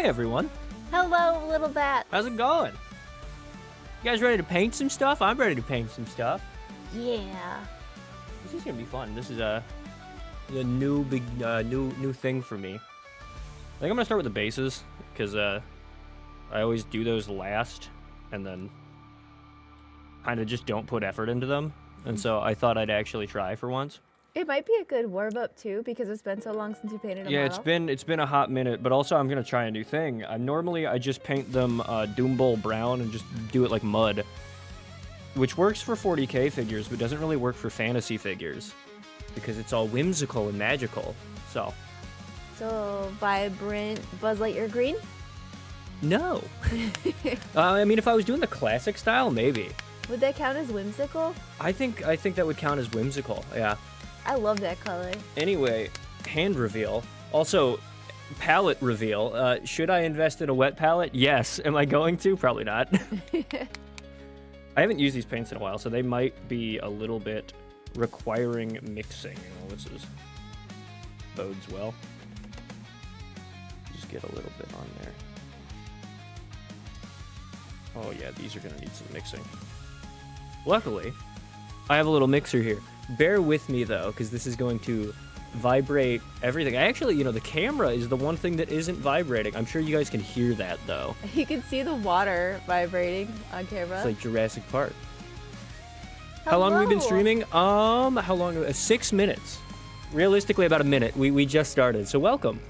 everyone. Hello, little bat. How's it going? You guys ready to paint some stuff? I'm ready to paint some stuff. Yeah. This is gonna be fun. This is a new thing for me. I think I'm gonna start with the bases because I always do those last, and then kind of just don't put effort into them. And so I thought I'd actually try for once. It might be a good warm-up too, because it's been so long since you painted a model. Yeah, it's been a hot minute, but also I'm gonna try a new thing. Normally I just paint them Doom Bowl brown and just do it like mud, which works for 40K figures, but doesn't really work for fantasy figures because it's all whimsical and magical. So vibrant Buzz Lightyear green? No. I mean, if I was doing the classic style, maybe. Would that count as whimsical? I think that would count as whimsical. Yeah. I love that color. Anyway, hand reveal. Also, palette reveal. Should I invest in a wet palette? Yes. Am I going to? Probably not. I haven't used these paints in a while, so they might be a little bit requiring mixing. This bodes well. Just get a little bit on there. Oh yeah, these are gonna need some mixing. Luckily, I have a little mixer here. Bear with me though, because this is going to vibrate everything. I actually, the camera is the one thing that isn't vibrating. I'm sure you guys can hear that though. You can see the water vibrating on camera. It's like Jurassic Park. Hello. How long have we been streaming? How long? 6 minutes. Realistically, about a minute. We just started, so welcome.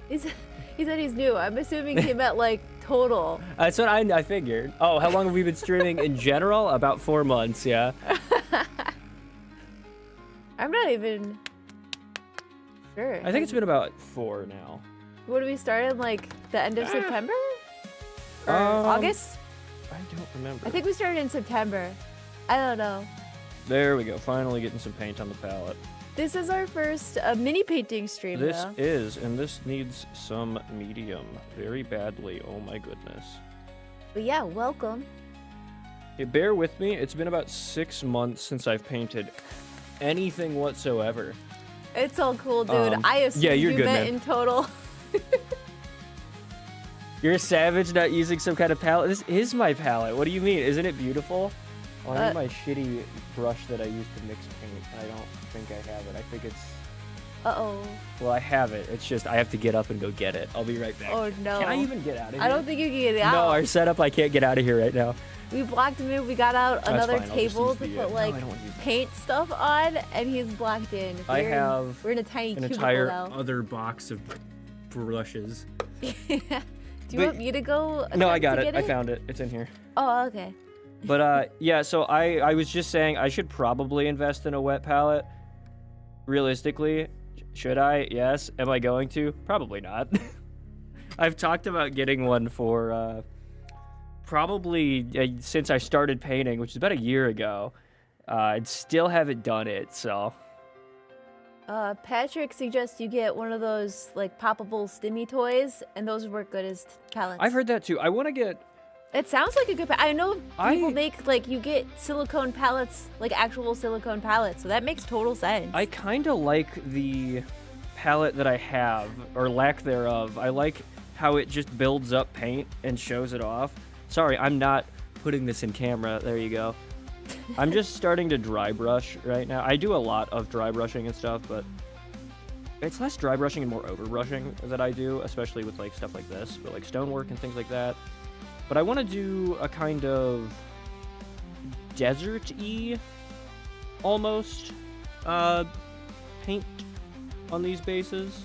He said he's new. I'm assuming he meant like total. That's what I figured. Oh, how long have we been streaming in general? About 4 months, yeah. I'm not even sure. I think it's been about 4 now. What did we start in like the end of September? Or August? I don't remember. I think we started in September. I don't know. There we go. Finally getting some paint on the palette. This is our first mini painting stream, This though. is, and this needs some medium very badly. Oh my goodness. But yeah, welcome. Hey, bear with me. It's been about 6 months since I've painted anything whatsoever. It's all cool, dude. I assume yeah, you're you good, meant man. in total. You're a savage not using some kind of palette. This is my palette. What do you mean? Isn't it beautiful? Oh, I need my shitty brush that I use to mix paint. I don't think I have it. I think it's... Uh-oh. Well, I have it. It's just I have to get up and go get it. I'll be right back. Oh, no. Can I even get out of here? I don't think you can get out. No, our setup, I can't get out of here right now. We blocked him in. We got out That's another fine. table to No, put, like, I don't want to use that. paint stuff on, and he's blocked in. We're in a tiny an cubicle entire now. other box of brushes. Do you want me to go? No, I got it. Get I found it. It's in here. Oh, okay. But yeah, so I was just saying I should probably invest in a wet palette. Realistically, should I? Yes. Am I going to? Probably not. I've talked about getting one for probably since I started painting, which is about a year ago. I still haven't done it, so. Patrick suggests you get one of those like poppable stimmy toys, and those work good as palettes. I've heard that too. I want to get. It sounds like a good I know people make, like, you get silicone palettes, like actual silicone palettes, so that makes total sense. I kind of like the palette that I have, or lack thereof. I like how it just builds up paint and shows it off. Sorry, I'm not putting this in camera. There you go. I'm just starting to dry brush right now. I do a lot of dry brushing and stuff, but it's less dry brushing and more over brushing that I do, especially with like stuff like this, but like stonework and things like that. But I want to do a kind of desert-y, almost, paint on these bases.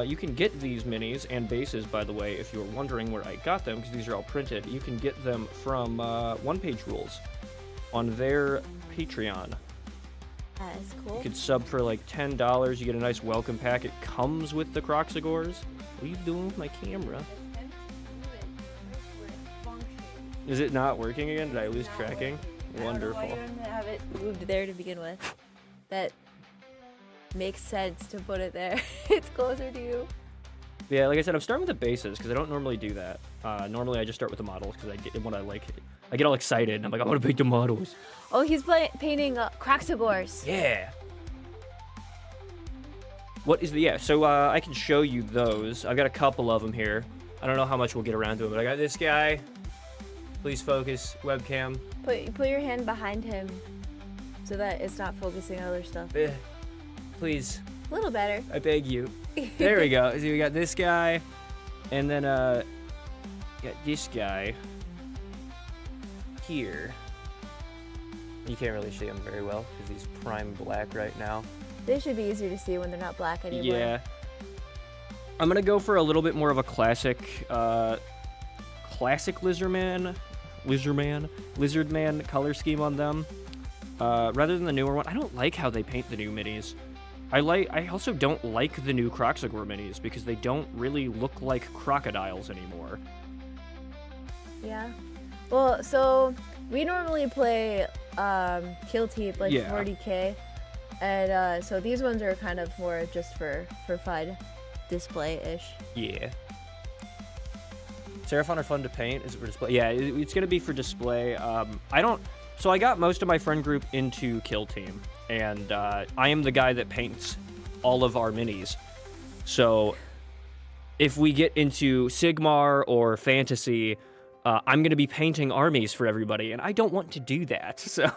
You can get these minis and bases, by the way, if you're wondering where I got them, because these are all printed. You can get them from One Page Rules on their Patreon. That is cool. You could sub for like $10. You get a nice welcome pack. It comes with the Croxagores. What are you doing with my camera? Is it not working again? Did I lose tracking? Wonderful. I don't know why you didn't have it moved there to begin with. That makes sense to put it there. It's closer to you. Yeah, like I said, I'm starting with the bases because I don't normally do that. Normally, I just start with the models because I get what I like. I get all excited and I'm like, I want to paint the models. Oh, he's painting Croxagores. Yeah. What is the, yeah, so I can show you those. I've got a couple of them here. I don't know how much we'll get around to it, but I got this guy. Please focus, webcam. Put your hand behind him so that it's not focusing on other stuff. Please. A little better. I beg you. There we go. So we got this guy, and then got this guy here. You can't really see him very well because he's prime black right now. They should be easier to see when they're not black anymore. Yeah. I'm gonna go for a little bit more of a classic Lizardman color scheme on them, rather than the newer one. I don't like how they paint the new minis. I also don't like the new Croxagore minis because they don't really look like crocodiles anymore. Yeah. Well, so we normally play Kill Team like 40k, and so these ones are kind of more just for fun, display-ish. Yeah. Seraphon are fun to paint. Is it for display? Yeah, it's gonna be for display. So I got most of my friend group into Kill Team, and I am the guy that paints all of our minis. So if we get into Sigmar or Fantasy, I'm gonna be painting armies for everybody, and I don't want to do that. So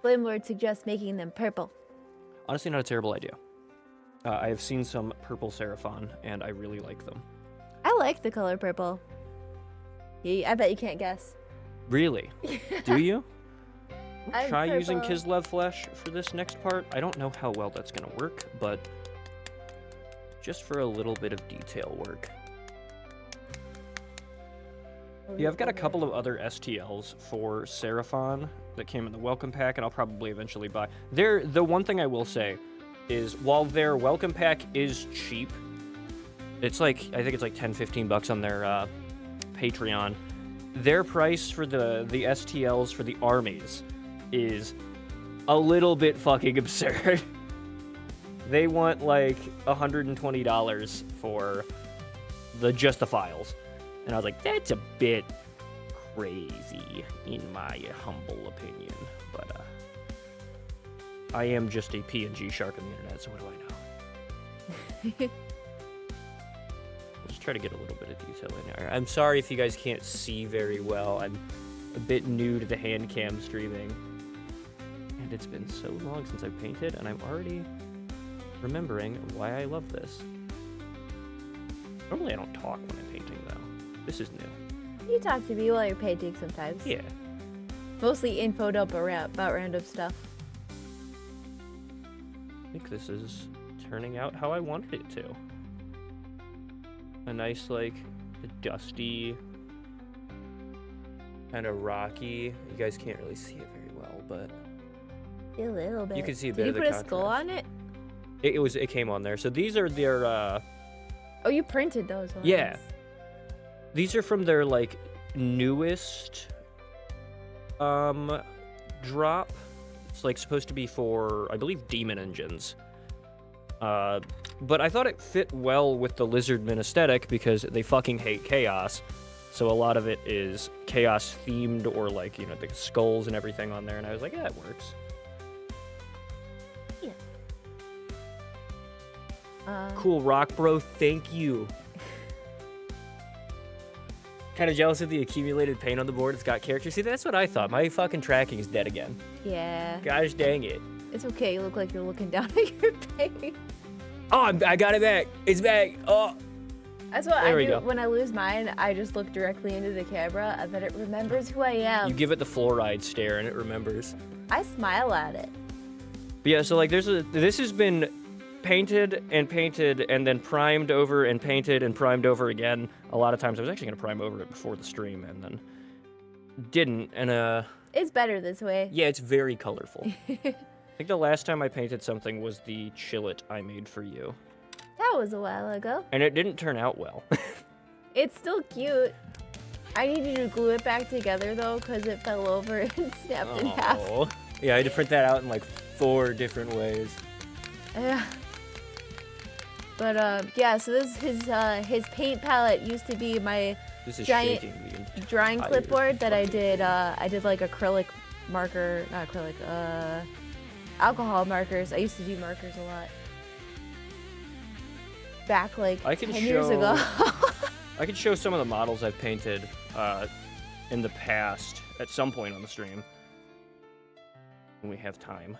Flame Lord suggests making them purple. Honestly, not a terrible idea. I have seen some purple Seraphon, and I really like them. I like the color purple. I bet you can't guess. Really? Do you? Try purple. using Kislev Flesh for this next part. I don't know how well that's going to work, but just for a little bit of detail work. Yeah, I've got a couple of other STLs for Seraphon that came in the welcome pack, and I'll probably eventually buy. The one thing I will say is, while their welcome pack is cheap, it's like, I think it's like 10-15 bucks on their Patreon. Their price for the STLs for the armies is a little bit fucking absurd. They want like $120 for just the files. And I was like, that's a bit crazy, in my humble opinion. But I am just a PNG shark on the internet, so what do I know? Let's try to get a little bit of detail in there. I'm sorry if you guys can't see very well. I'm a bit new to the Handcam streaming. And it's been so long since I've painted, and I'm already remembering why I love this. Normally I don't talk when I'm painting, though. This is new. You talk to me while you're painting sometimes. Yeah. Mostly infoed up about random stuff. I think this is turning out how I wanted it to. A nice, like, dusty, kind of rocky. You guys can't really see it very well, but A little bit. you can see a bit of the Did you put a skull on it? It came on there. So these are their Oh, you printed those ones. Yeah. These are from their, like, newest drop. It's, like, supposed to be for, I believe, demon engines. But I thought it fit well with the Lizardman aesthetic because they fucking hate chaos. So a lot of it is chaos themed, or like, you know, the skulls and everything on there. And I was like, yeah, it works. Yeah. Cool rock, bro. Thank you. Kind of jealous of the accumulated paint on the board. It's got character. See, that's what I thought. My fucking tracking is dead again. Yeah. Gosh dang it. It's okay. You look like you're looking down at your paint. Oh, I got it back. It's back. Oh. That's what There I we do go. when I lose mine. I just look directly into the camera, and then it remembers who I am. You give it the fluoride stare, and it remembers. I smile at it. But yeah, so like this has been painted and then primed over and painted and primed over again. A lot of times I was actually gonna prime over it before the stream and then didn't. And It's better this way. yeah, it's very colorful. I think the last time I painted something was the chillet I made for you. That was a while ago. And it didn't turn out well. It's still cute. I need you to glue it back together though, because it fell over and snapped in half. Oh. Yeah, I had to print that out in like 4 different ways. Yeah. But yeah, so this his paint palette used to be my This is giant shaking the drawing entire clipboard that I fucking did like acrylic marker, not acrylic, alcohol markers. I used to do markers a lot. back like I 10 can years ago. I could show some of the models I've painted in the past at some point on the stream when we have time.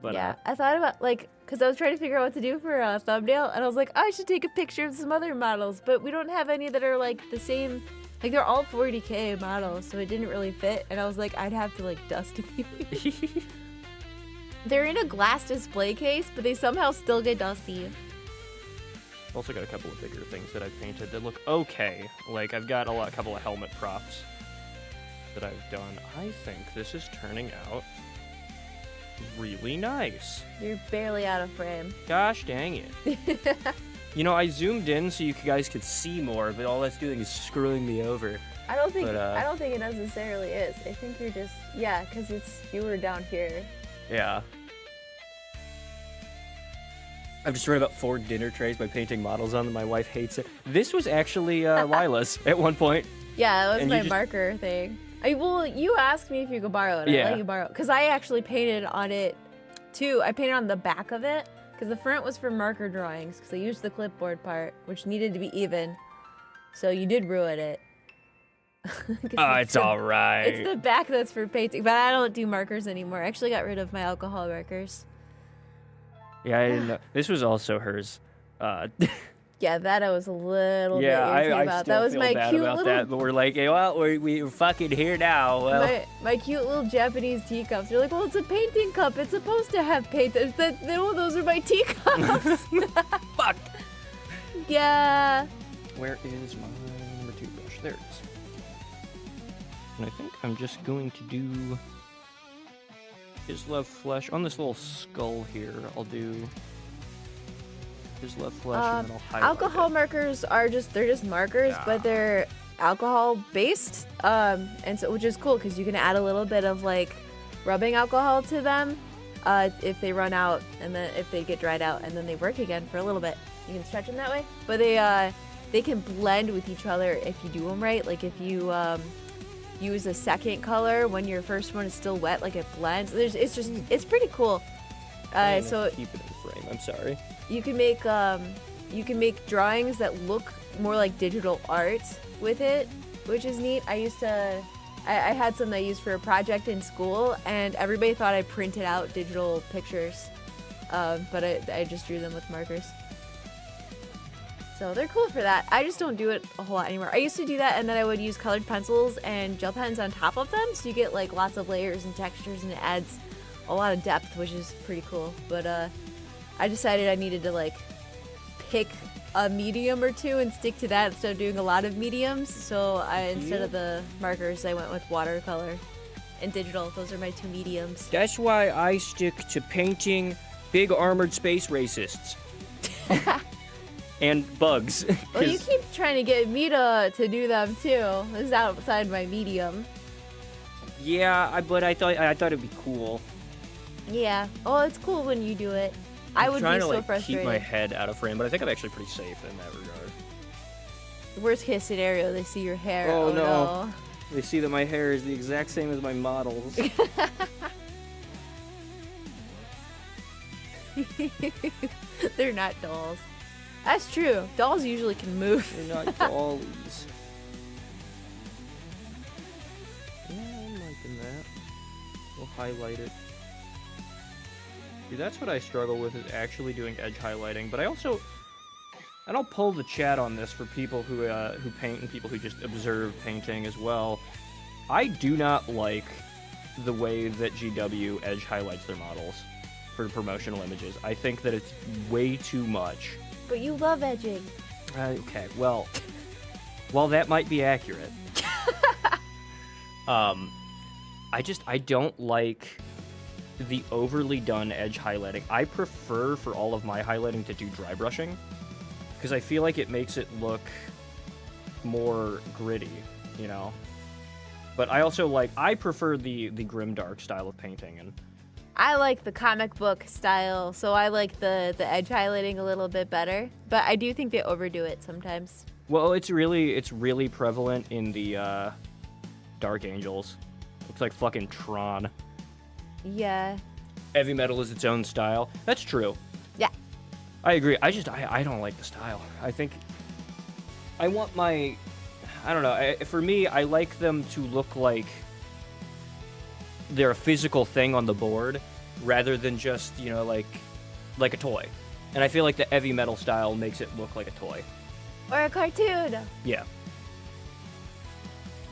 But yeah, I thought about because I was trying to figure out what to do for a thumbnail, and I was like, oh, I should take a picture of some other models, but we don't have any that are like the same. Like they're all 40K models, so it didn't really fit, and I was like, I'd have to like dust these. They're in a glass display case, but they somehow still get dusty. Also got a couple of bigger things that I've painted that look okay. Like I've got a couple of helmet props that I've done. I think this is turning out really nice. You're barely out of frame. Gosh dang it. You know, I zoomed in so you guys could see more, but all that's doing is screwing me over. I don't think it necessarily is. I think you're just because you were down here. Yeah. I've destroyed about 4 dinner trays by painting models on them. My wife hates it. This was actually Lila's at one point. Yeah, that was my marker thing. Well, you asked me if you could borrow it. I let you borrow it. Because I actually painted on it, too. I painted on the back of it. Because the front was for marker drawings. Because I used the clipboard part, which needed to be even. So you did ruin it. It's all right. It's the back that's for painting. But I don't do markers anymore. I actually got rid of my alcohol markers. Yeah, I didn't know. This was also hers. Yeah, that I was a little bit irritated about. That was my cute little. That, but we're like, hey, well, we're fucking here now. Well, my cute little Japanese teacups. You're like, well, it's a painting cup. It's supposed to have paint. No, those are my teacups. Fuck. Yeah. Where is my number 2 brush? There it is. And I think I'm just going to do his left flesh on this little skull here. I'll do his left flesh and then I'll highlight alcohol it. Markers are just markers, but they're alcohol based, and so which is cool because you can add a little bit of like rubbing alcohol to them if they run out and then if they get dried out and then they work again for a little bit. You can stretch them that way, but they can blend with each other if you do them right. Like if you use a second color when your first one is still wet, like it blends. It's pretty cool. So keep it in frame. I'm sorry. You can make drawings that look more like digital art with it, which is neat. I had some that I used for a project in school, and everybody thought I printed out digital pictures, but I just drew them with markers. So they're cool for that. I just don't do it a whole lot anymore. I used to do that, and then I would use colored pencils and gel pens on top of them, so you get like lots of layers and textures, and it adds a lot of depth, which is pretty cool. But I decided I needed to like pick a medium or two and stick to that instead of doing a lot of mediums. So instead of the markers, I went with watercolor and digital. Those are my 2 mediums. That's why I stick to painting big armored space racists. And bugs. Well, you keep trying to get me to do them too. This is outside my medium. Yeah, but I thought it'd be cool. Yeah. Oh, it's cool when you do it. I would be so frustrated. I'm trying to keep my head out of frame, but I think I'm actually pretty safe in that regard. Worst case scenario, they see your hair. Oh no. They see that my hair is the exact same as my models. They're not dolls. That's true. Dolls usually can move. They're not dollies. Yeah, I'm liking that. We'll highlight it. See, that's what I struggle with, is actually doing edge highlighting. But and I'll pull the chat on this for people who paint and people who just observe painting as well. I do not like the way that GW edge highlights their models for promotional images. I think that it's way too much. But you love edging. Okay, well, that might be accurate. I don't like the overly done edge highlighting. I prefer for all of my highlighting to do dry brushing, because I feel like it makes it look more gritty, you know? But I prefer the grimdark style of painting, and I like the comic book style, so I like the edge highlighting a little bit better. But I do think they overdo it sometimes. Well, it's really prevalent in the Dark Angels. Looks like fucking Tron. Yeah. Heavy metal is its own style. That's true. Yeah. I agree. I don't like the style. I think I want my, I don't know. For me, I like them to look like they're a physical thing on the board rather than just, you know, like a toy. And I feel like the heavy metal style makes it look like a toy. Or a cartoon. Yeah.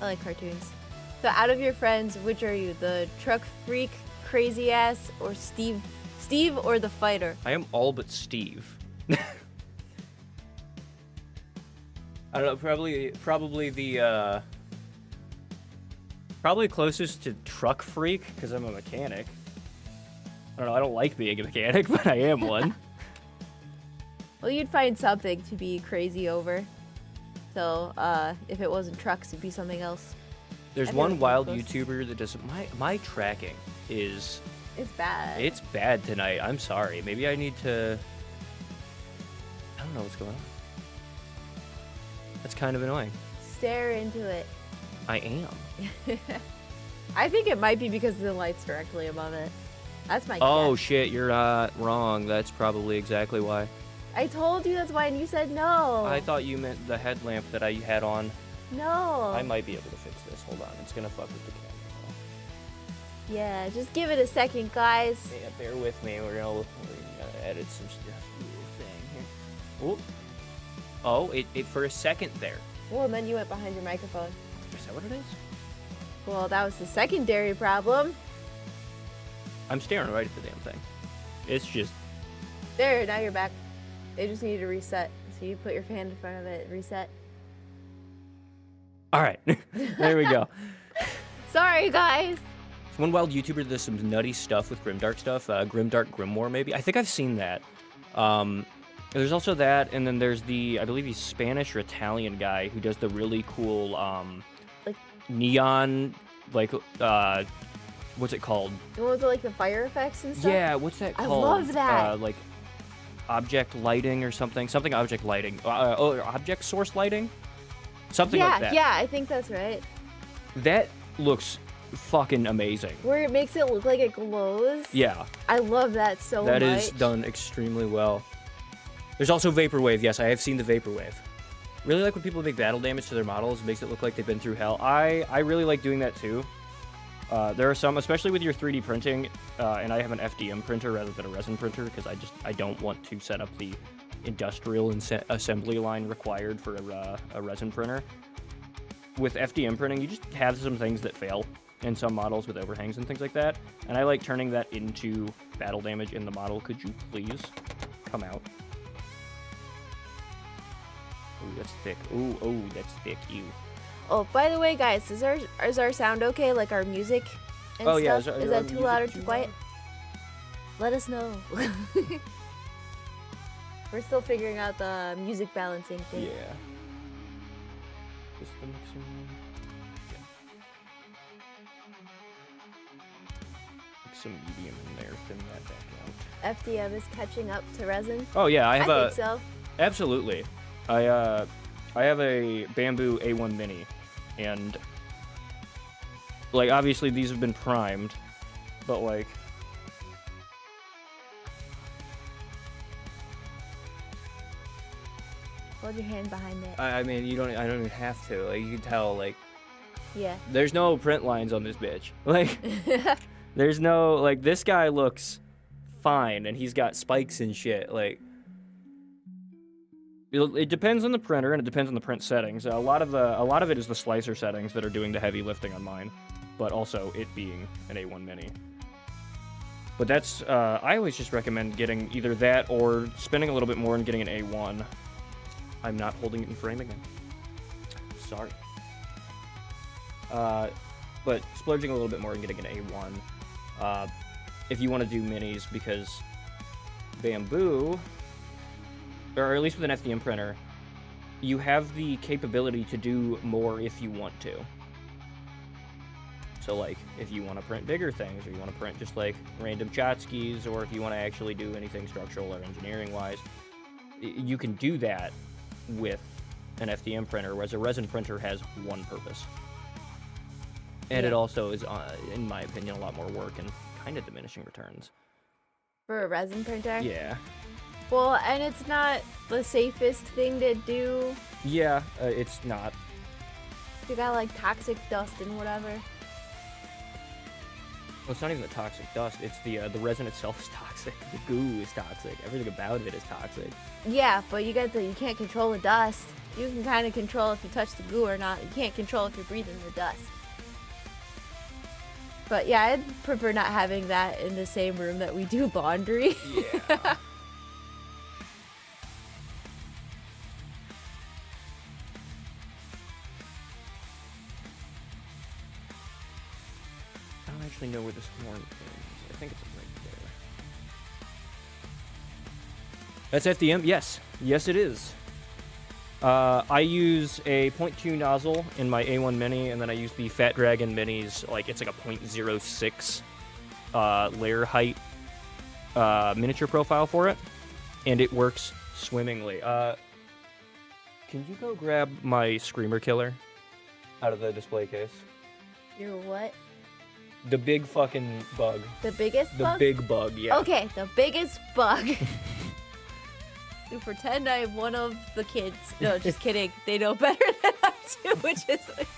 I like cartoons. So out of your friends, which are you? The truck freak, crazy ass, or Steve or the fighter? I am all but Steve. I don't know, probably the probably closest to truck freak because I'm a mechanic. I don't know, I don't like being a mechanic, but I am one. Well, you'd find something to be crazy over. So, if it wasn't trucks, it'd be something else. There's one wild YouTuber that does my tracking is it's bad. It's bad tonight. I'm sorry. Maybe I need to I don't know what's going on. That's kind of annoying. Stare into it. I am. I think it might be because the light's directly above it. That's my Oh guess. shit, you're not wrong. That's probably exactly why. I told you that's why, and you said no. I thought you meant the headlamp that I had on. No. I might be able to fix this. Hold on. It's going to fuck with the camera. Yeah, just give it a second, guys. Yeah, bear with me. We're gonna edit some stuff. Thing here. Oh, it for a second there. Well, and then you went behind your microphone. Is that what it is? Well, that was the secondary problem. I'm staring right at the damn thing. It's just... There, now you're back. They just need to reset. So you put your hand in front of it, reset. All right. There we go. Sorry, guys. There's one wild YouTuber that does some nutty stuff with Grimdark stuff. Grimdark Grimoire, maybe? I think I've seen that. There's also that, and then there's the, I believe he's Spanish or Italian guy who does the really cool, like neon, like, what's it called? The one with like the fire effects and stuff? Yeah, what's that called? I love that. Like, object lighting or something. Something object lighting. Object source lighting? Something like that. Yeah, I think that's right. That looks fucking amazing. Where it makes it look like it glows. Yeah. I love that so much. That is done extremely well. There's also Vaporwave. Yes, I have seen the Vaporwave. Really like when people make battle damage to their models. It makes it look like they've been through hell. I really like doing that too. There are some, especially with your 3D printing, and I have an FDM printer rather than a resin printer because I don't want to set up the industrial assembly line required for a resin printer. With FDM printing, you just have some things that fail in some models with overhangs and things like that, and I like turning that into battle damage in the model. Could you please come out? Ooh, that's thick. Ooh, that's thick. Ew. Oh, by the way, guys, is our sound okay? Like our music and stuff? Yeah, is that too loud or too quiet? Let us know. We're still figuring out the music balancing thing. Yeah. Just the mixer. Yeah. Put some medium in there, thin that back out. FDM is catching up to resin. Oh yeah, I think so. Absolutely. I have a Bamboo A1 Mini, and like obviously these have been primed, but like Hold your hand behind it. I mean I don't even have to. Like you can tell like Yeah. there's no print lines on this bitch. Like there's no like this guy looks fine and he's got spikes and shit. Like it depends on the printer and it depends on the print settings. A lot of it is the slicer settings that are doing the heavy lifting on mine, but also it being an A1 Mini. But that's I always just recommend getting either that or spending a little bit more and getting an A1. I'm not holding it in frame again. Sorry. But splurging a little bit more and getting an A1 if you want to do minis, because Bamboo, or at least with an FDM printer, you have the capability to do more if you want to. So like, if you want to print bigger things, or you want to print just like random tchotchkes, or if you want to actually do anything structural or engineering-wise, you can do that with an FDM printer, whereas a resin printer has one purpose. And it also is, in my opinion, a lot more work and kind of diminishing returns. For a resin printer? Yeah. Well, and it's not the safest thing to do. Yeah, it's not. You got like toxic dust and whatever. Well, it's not even the toxic dust. It's the resin itself is toxic. The goo is toxic. Everything about it is toxic. Yeah, but you can't control the dust. You can kind of control if you touch the goo or not. You can't control if you're breathing the dust. But yeah, I'd prefer not having that in the same room that we do laundry. Yeah. I don't actually know where this horn thing is. I think it's right there. That's FDM? Yes. Yes, it is. I use a 0.2 nozzle in my A1 Mini, and then I use the Fat Dragon Minis. It's like a 0.06 layer height miniature profile for it, and it works swimmingly. Can you go grab my Screamer Killer out of the display case? Your what? The big fucking bug. The biggest bug? The big bug, yeah. Okay, the biggest bug. You pretend I'm one of the kids. No, just kidding. They know better than I do, which is which.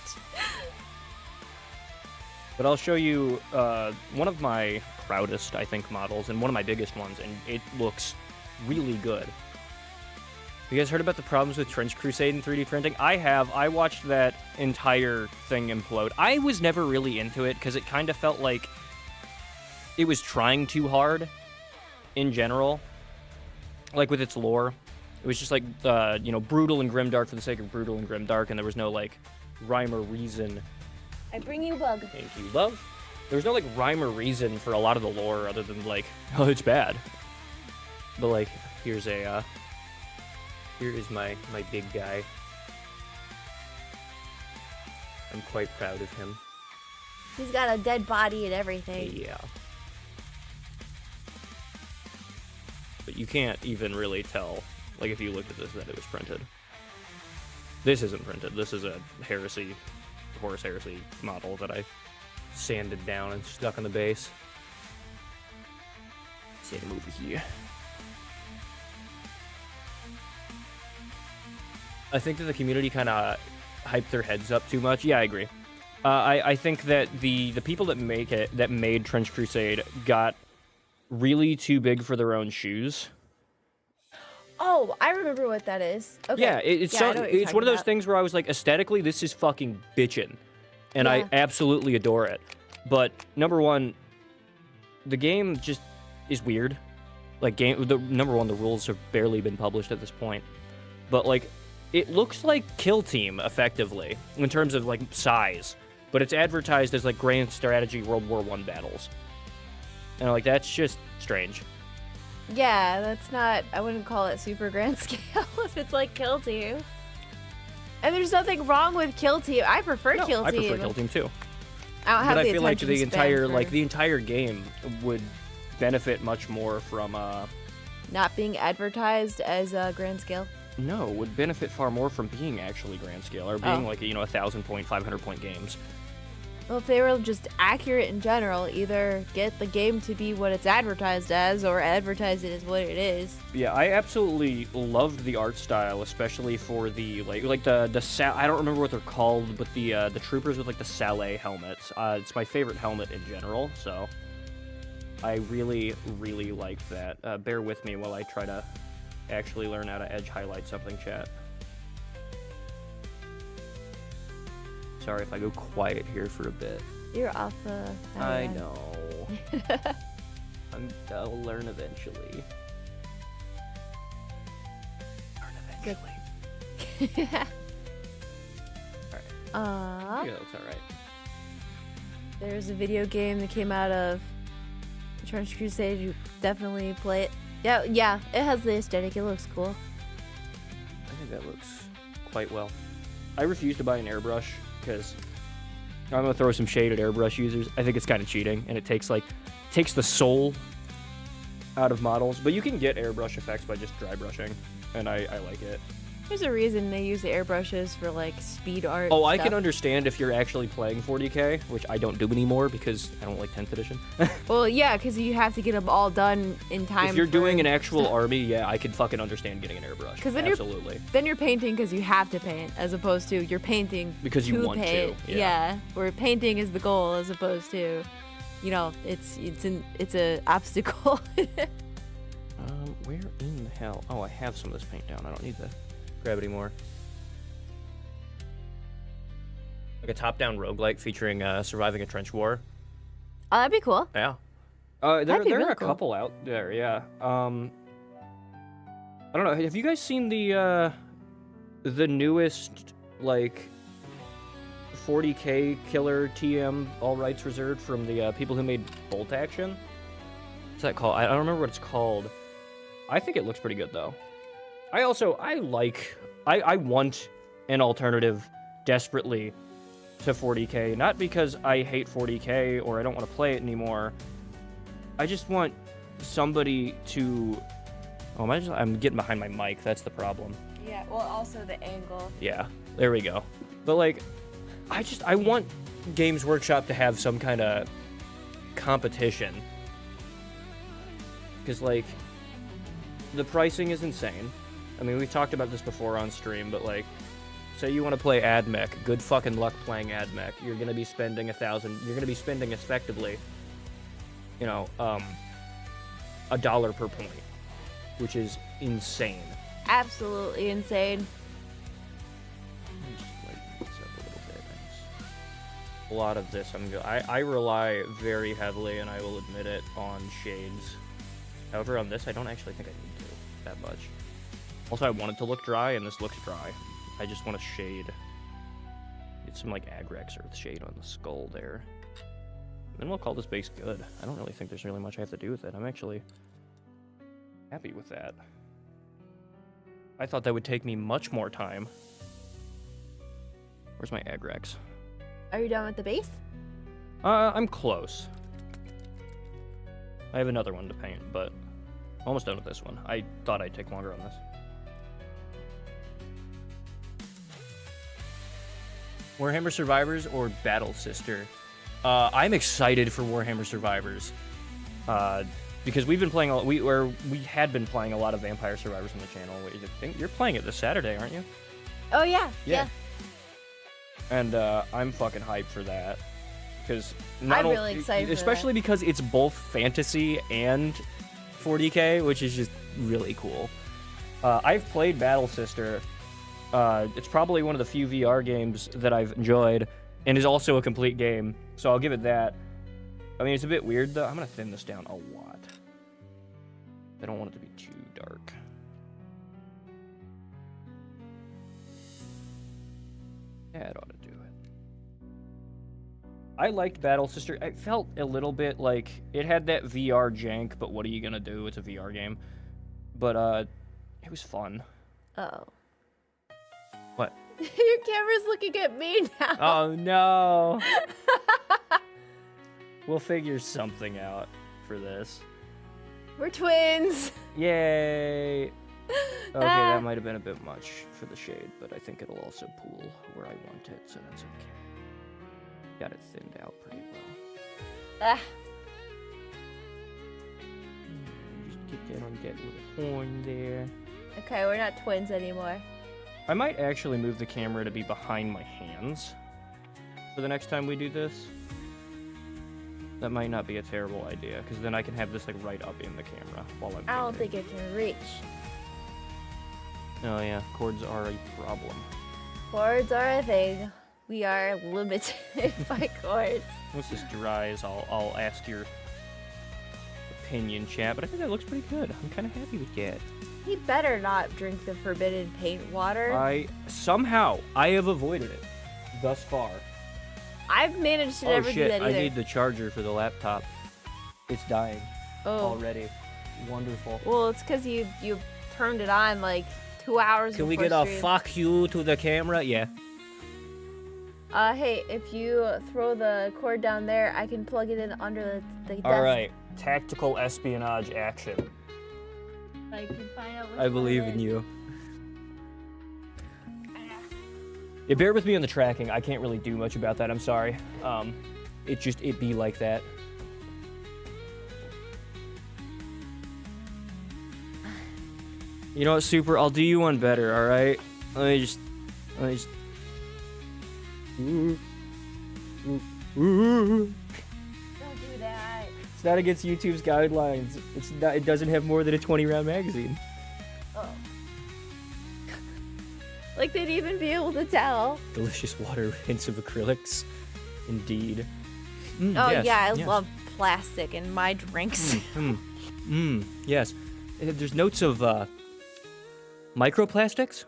But I'll show you one of my proudest, I think, models, and one of my biggest ones, and it looks really good. You guys heard about the problems with Trench Crusade and 3D printing? I have. I watched that entire thing implode. I was never really into it, because it kind of felt like it was trying too hard in general. Like, with its lore. It was just, like, brutal and grimdark for the sake of brutal and grimdark, and there was no, like, rhyme or reason. I bring you bug. Thank you, love. There was no, like, rhyme or reason for a lot of the lore other than, like, oh, it's bad. But, like, here is my big guy. I'm quite proud of him. He's got a dead body and everything. Yeah. But you can't even really tell, like, if you looked at this, that it was printed. This isn't printed. This is a Horus Heresy model that I sanded down and stuck on the base. Set him over here. I think that the community kind of hyped their heads up too much. Yeah, I agree. I think that the people that made Trench Crusade got really too big for their own shoes. Oh, I remember what that is. Okay. Yeah, it's one of those things where I was like, aesthetically, this is fucking bitchin'. And I absolutely adore it. But, number one, the game just is weird. Like, number one, the rules have barely been published at this point. But, like, it looks like Kill Team, effectively, in terms of, like, size. But it's advertised as, like, Grand Strategy World War I battles. And, like, that's just strange. Yeah, that's not... I wouldn't call it super grand scale if it's like Kill Team. And there's nothing wrong with Kill Team. I prefer Kill Team. I prefer Kill Team, too. I don't have but the I feel like the entire game would benefit much more from... not being advertised as grand scale? No, would benefit far more from being actually grand scale, or being, like, 1,000-point, 500-point games. Well, if they were just accurate in general, either get the game to be what it's advertised as, or advertise it as what it is. Yeah, I absolutely loved the art style, especially for the I don't remember what they're called, but the troopers with, like, the Saleh helmets. It's my favorite helmet in general, so I really, really like that. Bear with me while I try to actually learn how to edge highlight something, chat. Sorry if I go quiet here for a bit. You're off the... I know. I'll learn eventually. Alright. Yeah, that looks alright. There's a video game that came out of Trench Crusade. You definitely play it. Yeah, it has the aesthetic. It looks cool. I think that looks quite well. I refuse to buy an airbrush because I'm gonna throw some shade at airbrush users. I think it's kind of cheating, and it takes the soul out of models. But you can get airbrush effects by just dry brushing, and I like it. There's a reason they use the airbrushes for like speed art. Oh, I stuff. can understand if you're actually playing 40K, which I don't do anymore because I don't like 10th edition. Well, yeah, because you have to get them all done in time. If you're doing an actual army, yeah, I could fucking understand getting an airbrush. Then absolutely. Then you're painting because you have to paint, as opposed to you're painting because you want paint. to. Yeah. Where painting is the goal, as opposed to, you know, it's a obstacle. Where in the hell? Oh, I have some of this paint down. I don't need to grab any more. Like a top-down roguelike featuring surviving a trench war. Oh, that'd be cool. Yeah. There really are a cool. couple out there. Yeah. I don't know. Have you guys seen the newest like 40K killer TM all rights reserved from the people who made Bolt Action? What's that called? I don't remember what it's called. I think it looks pretty good though. I want an alternative desperately to 40K, not because I hate 40K or I don't want to play it anymore. I just want somebody to... Oh, I'm getting behind my mic, that's the problem. Yeah, well, also the angle. Yeah, there we go. But like, I want Games Workshop to have some kind of competition. Because like, the pricing is insane. I mean, we've talked about this before on stream, but like, say you want to play AdMech, good fucking luck playing AdMech. You're gonna be spending $1,000. You're gonna be spending effectively, you know, $1 per point, which is insane. Absolutely insane. Let me just lighten this up a little bit. A lot of this, I rely very heavily, and I will admit it, on shades. However, on this, I don't actually think I need to that much. Also, I want it to look dry, and this looks dry. I just want to shade. Get some, like, Agrex Earth shade on the skull there. And then we'll call this base good. I don't really think there's really much I have to do with it. I'm actually happy with that. I thought that would take me much more time. Where's my Agrex? Are you done with the base? I'm close. I have another one to paint, but I'm almost done with this one. I thought I'd take longer on this. Warhammer Survivors or Battle Sister? I'm excited for Warhammer Survivors. Because we've been playing we had been playing a lot of Vampire Survivors on the channel. You're playing it this Saturday, aren't you? Oh yeah. And I'm fucking hyped for that. Because I'm really excited especially for that. Because it's both fantasy and 40K, which is just really cool. I've played Battle Sister. It's probably one of the few VR games that I've enjoyed, and is also a complete game, so I'll give it that. I mean, it's a bit weird, though. I'm going to thin this down a lot. I don't want it to be too dark. Yeah, it ought to do it. I liked Battle Sister. It felt a little bit like... It had that VR jank, but what are you going to do? It's a VR game. But, it was fun. Uh-oh. What? Your camera's looking at me now. Oh, no. We'll figure something out for this. We're twins. Yay. Okay, that might have been a bit much for the shade, but I think it'll also pool where I want it, so that's okay. Got it thinned out pretty well. Just get that on that little horn there. Okay, we're not twins anymore. I might actually move the camera to be behind my hands for the next time we do this. That might not be a terrible idea, because then I can have this like right up in the camera while I'm I don't painting. think it can reach. Oh yeah, cords are a problem. Cords are a thing. We are limited by cords. Once this dries, I'll ask your opinion, chat, but I think that looks pretty good. I'm kind of happy with that. He better not drink the forbidden paint water. I have avoided it thus far. I've managed to never do that either. I need the charger for the laptop. It's dying already. Wonderful. Well, it's because you turned it on like 2 hours Can before we get a stream. fuck you to the camera? Yeah. Hey, if you throw the cord down there, I can plug it in under the desk. All right. Tactical espionage action. I can find out which I believe one it in is. you. Bear with me on the tracking. I can't really do much about that. I'm sorry. It be like that. You know what, Super? I'll do you one better, all right? Let me just... Don't do that. It's not against YouTube's guidelines. It doesn't have more than a 20-round magazine. Oh. Like they'd even be able to tell. Delicious water, hints of acrylics. Indeed. Yes, I love plastic in my drinks. Yes. There's notes of microplastics.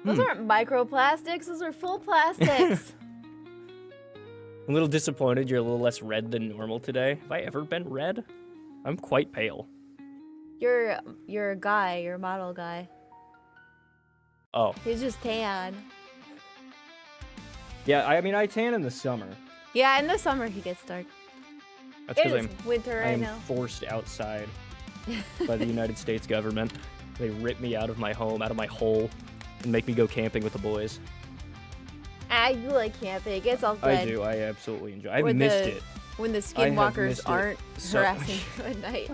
Those aren't microplastics, those are full plastics. I'm a little disappointed you're a little less red than normal today. Have I ever been red? I'm quite pale. You're a guy, you're a model guy. Oh. He's just tan. Yeah, I mean, I tan in the summer. Yeah, in the summer he gets dark. That's because I'm winter right now. Forced outside by the United States government. They rip me out of my home, out of my hole, and make me go camping with the boys. You like camping. It's all good. I do. I absolutely enjoy it. I missed it. When the skinwalkers aren't harassing you at night.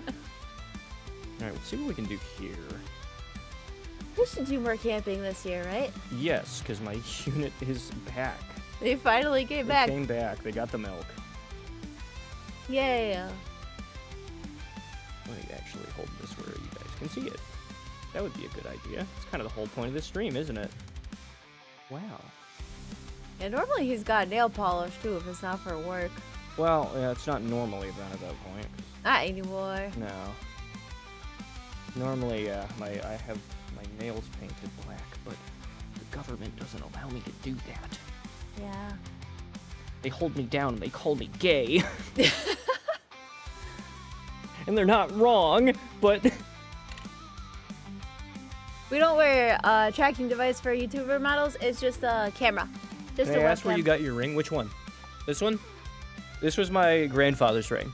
Alright, let's see what we can do here. We should do more camping this year, right? Yes, because my unit is back. They finally came back. They came back. They got the milk. Yeah. Let me actually hold this where you guys can see it. That would be a good idea. It's kind of the whole point of this stream, isn't it? Wow. Yeah, normally he's got nail polish too if it's not for work. Well, yeah, it's not normally then at that point. Not anymore. No. Normally, I have my nails painted black, but the government doesn't allow me to do that. Yeah. They hold me down and they call me gay. And they're not wrong, but... We don't wear a tracking device for YouTuber models. It's just a camera. Just a webcam. Can I ask where you got your ring? Which one? This one? This was my grandfather's ring.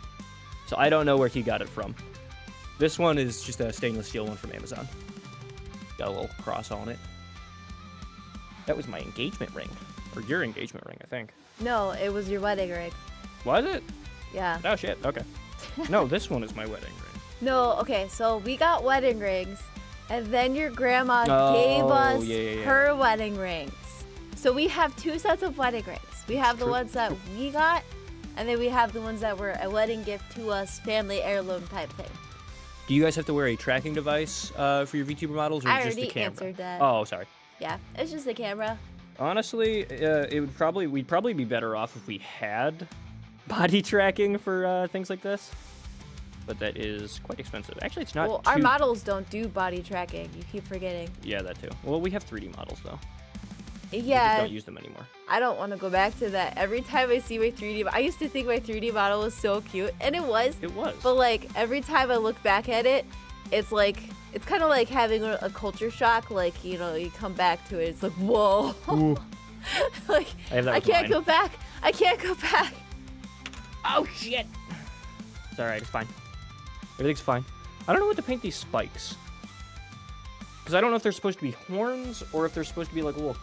So I don't know where he got it from. This one is just a stainless steel one from Amazon. Got a little cross on it. That was my engagement ring. Or your engagement ring, I think. No, it was your wedding ring. Was it? Yeah. Oh, shit. Okay. No, this one is my wedding ring. No, okay, so we got wedding rings, and then your grandma gave us her wedding rings. So we have two sets of wedding rings. We have the ones that we got, and then we have the ones that were a wedding gift to us, family heirloom type thing. Do you guys have to wear a tracking device for your VTuber models, or just the camera? I already answered that. Oh, sorry. Yeah, it's just a camera. Honestly, we'd probably be better off if we had body tracking for things like this. But that is quite expensive. Actually, it's not. Well, our models don't do body tracking. You keep forgetting. Yeah, that too. Well, we have 3D models though. Yeah. We just don't use them anymore. I don't want to go back to that. Every time I see my 3D, I used to think my 3D model was so cute, and it was. It was. But like every time I look back at it, it's like it's kind of like having a culture shock. Like you come back to it, it's like whoa. Like I can't go back. I can't go back. Oh shit. It's alright. It's fine. Everything's fine. I don't know what to paint these spikes. Because I don't know if they're supposed to be horns or if they're supposed to be like little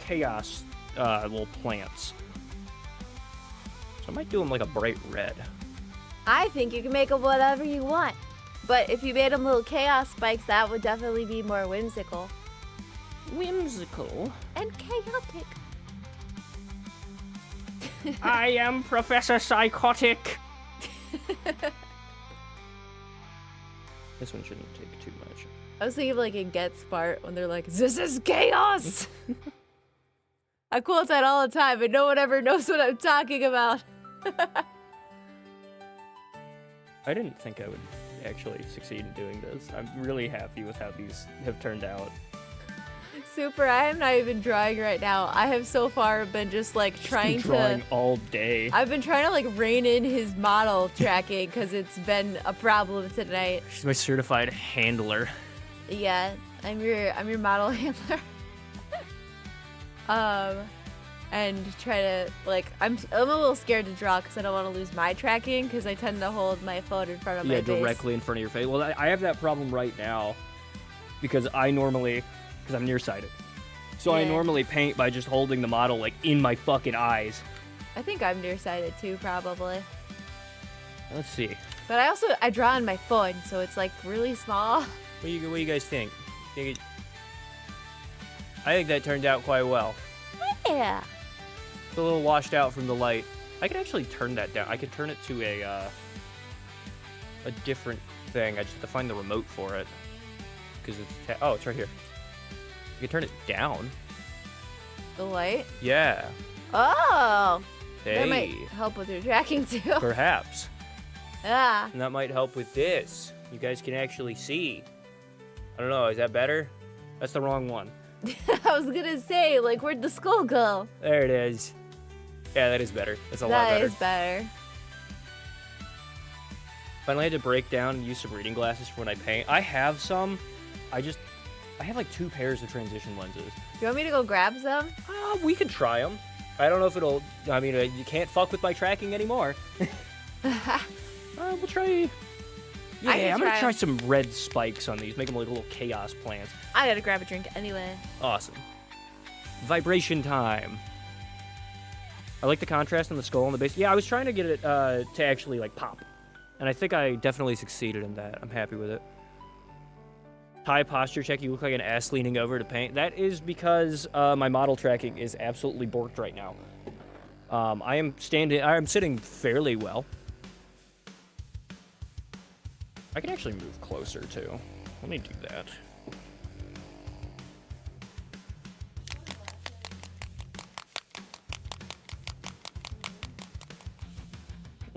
chaos little plants. So I might do them like a bright red. I think you can make them whatever you want. But if you made them little chaos spikes, that would definitely be more whimsical. Whimsical? And chaotic. I am Professor Psychotic. This one shouldn't take too much. I was thinking like in Get Smart when they're like, "This is chaos." I quote that all the time, but no one ever knows what I'm talking about. I didn't think I would actually succeed in doing this. I'm really happy with how these have turned out. Super, I am not even drawing right now. I have so far been just like trying to drawing all day. I've been trying to like rein in his model tracking because it's been a problem tonight. She's my certified handler. Yeah, I'm your model handler. And try to like I'm a little scared to draw because I don't want to lose my tracking because I tend to hold my phone in front of my face. Yeah, directly in front of your face. Well, I have that problem right now because I'm nearsighted. So Yeah. I normally paint by just holding the model like in my fucking eyes. I think I'm nearsighted too, probably. Let's see. But I draw on my phone, so it's like really small. What do you guys think? I think that turned out quite well. Yeah. It's a little washed out from the light. I could actually turn that down. I could turn it to a different thing. I just have to find the remote for it. Because it's oh, it's right here. You can turn it down. The light? Yeah. Oh. Hey. That might help with your tracking too. Perhaps. Yeah. And that might help with this. You guys can actually see. I don't know, is that better? That's the wrong one. I was gonna say, like, where'd the skull go? There it is. Yeah, that is better. That's a lot better. That is better. Finally had to break down and use some reading glasses for when I paint. I have some. I have like 2 pairs of transition lenses. You want me to go grab some? We could try them. I don't know if it'll... I mean, you can't fuck with my tracking anymore. We'll try... Yeah, I'm going to try some red spikes on these. Make them like little chaos plants. I gotta grab a drink anyway. Awesome. Vibration time. I like the contrast on the skull and the base. Yeah, I was trying to get it to actually like pop. And I think I definitely succeeded in that. I'm happy with it. High posture check. You look like an ass leaning over to paint. That is because my model tracking is absolutely borked right now. I'm sitting fairly well. I can actually move closer too. Let me do that.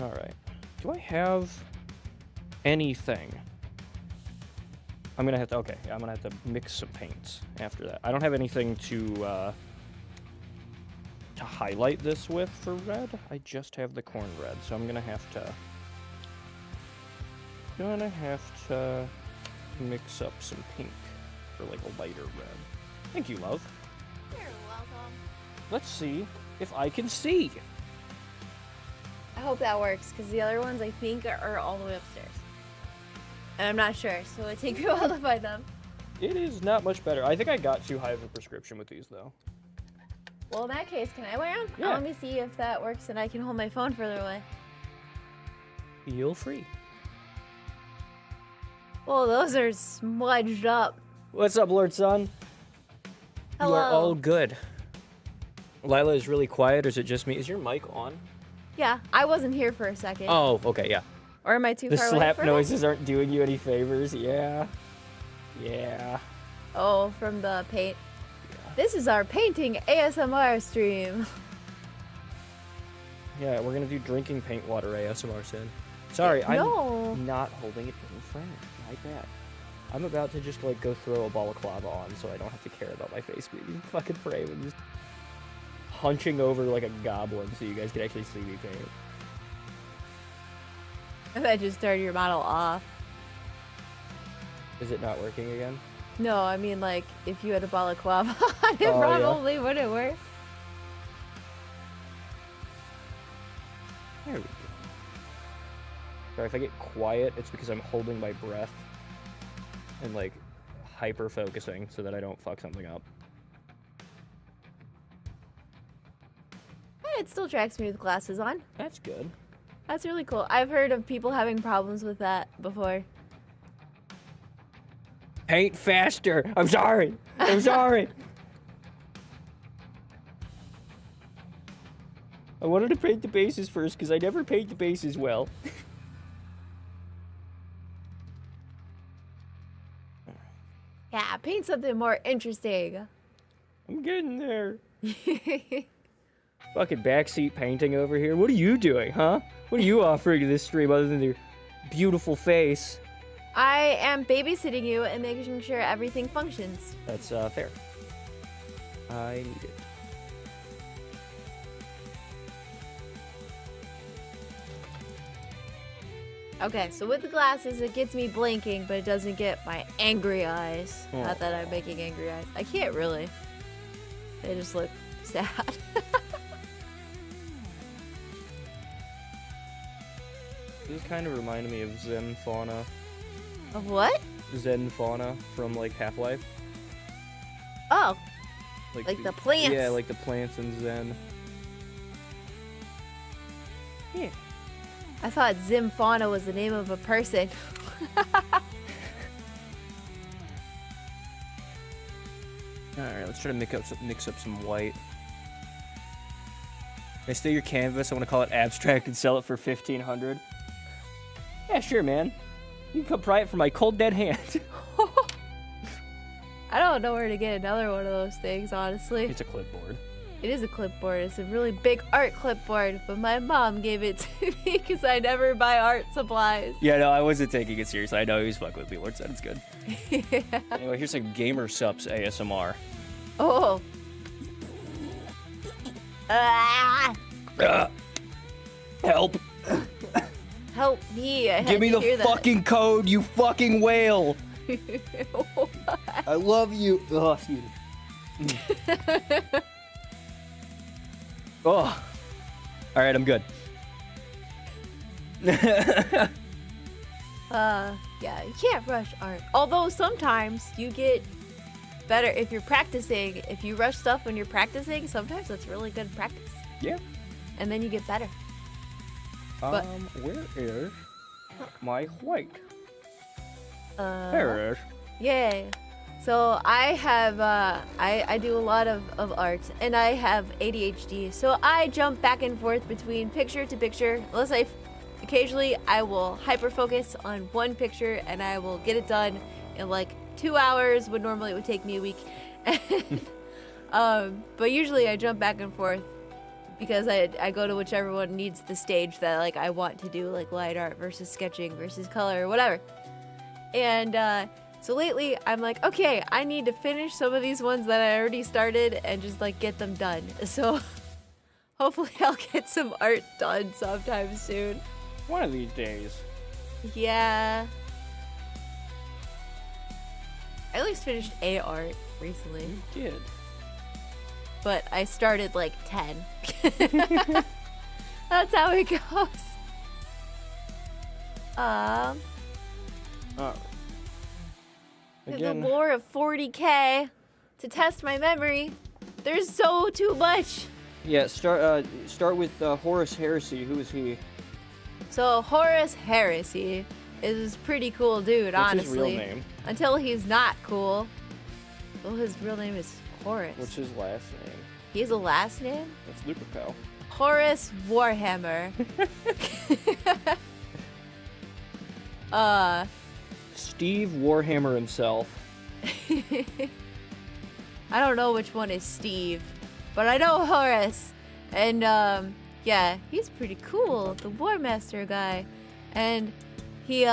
All right. Do I have anything? I'm gonna have to. Okay, yeah, I'm gonna have to mix some paints after that. I don't have anything to highlight this with for red. I just have the corn red, so I'm gonna have to mix up some pink for like a lighter red. Thank you, love. You're welcome. Let's see if I can see. I hope that works, because the other ones I think are all the way upstairs. And I'm not sure, so it takes me a while to find them. It is not much better. I think I got too high of a prescription with these, though. Well, in that case, can I wear them? Yeah. Let me see if that works and I can hold my phone further away. Feel free. Well, those are smudged up. What's up, Lord Son? Hello. You are all good. Lila is really quiet, or is it just me? Is your mic on? Yeah, I wasn't here for a second. Oh, okay, yeah. Or am I too The far away slap from noises aren't doing you any favors. Yeah. Yeah. it? Oh, from the paint. Yeah. This is our painting ASMR stream. Yeah, we're gonna do drinking paint water ASMR soon. Sorry, No. I'm not holding it in frame. Like that. I'm about to just like go throw a balaclava on so I don't have to care about my face being fucking frame and just hunching over like a goblin so you guys can actually see me paint. If I just turned your model off. Is it not working again? No, I mean like if you had a balaclava on it, Oh, yeah. probably wouldn't work. There we go. Sorry, if I get quiet, it's because I'm holding my breath and like hyper focusing so that I don't fuck something up. It still tracks me with glasses on. That's good. That's really cool. I've heard of people having problems with that before. Paint faster. I'm sorry. I'm sorry. I wanted to paint the bases first because I never paint the bases well. Yeah, paint something more interesting. I'm getting there. Fucking backseat painting over here. What are you doing, huh? What are you offering to this stream other than your beautiful face? I am babysitting you and making sure everything functions. That's fair. I need it. Okay, so with the glasses, it gets me blinking, but it doesn't get my angry eyes. Oh. Not that I'm making angry eyes. I can't really. They just look sad. This kind of reminded me of Zen Fauna. Of what? Zen Fauna from like Half-Life. Oh. Like the plants. Yeah, like the plants in Zen. Yeah. I thought Zimfauna was the name of a person. Alright, let's try to mix up some white. Can I steal your canvas? I want to call it abstract and sell it for $1,500. Yeah, sure, man. You can come pry it from my cold dead hand. I don't know where to get another one of those things, honestly. It's a clipboard. It is a clipboard. It's a really big art clipboard, but my mom gave it to me because I never buy art supplies. Yeah, no, I wasn't taking it seriously. I know he was fucking with me. Lord said it's good. Yeah. Anyway, here's some Gamer Sups ASMR. Oh. Ah! Help! Help me! I Give me the fucking code, you fucking whale! I love you. Oh, excuse me. Oh. Alright, I'm good. Yeah, you can't rush art. Although sometimes you get better if you're practicing. If you rush stuff when you're practicing, sometimes that's really good practice. Yeah. And then you get better. But, where is my white? There it is. Yay. So I have, I do a lot of art, and I have ADHD, so I jump back and forth between picture to picture. Occasionally I will hyper-focus on one picture, and I will get it done in like 2 hours, when normally it would take me a week. But usually I jump back and forth, because I go to whichever one needs the stage that like I want to do, like light art versus sketching versus color or whatever. And, so lately, I'm like, okay, I need to finish some of these ones that I already started and just, like, get them done. So, hopefully I'll get some art done sometime soon. One of these days. Yeah. I at least finished a art recently. You did. But I started, like, 10. That's how it goes. Again. The lore of 40K to test my memory. There's so too much. Yeah, start with Horus Heresy. Who is he? So Horus Heresy is a pretty cool dude, What's honestly. his real name? Until he's not cool. Well, his real name is Horus. What's his last name? He has a last name? That's Lupercal. Horus Warhammer. Steve Warhammer himself. I don't know which one is Steve, but I know Horus. And, yeah, he's pretty cool, the War Master guy. And he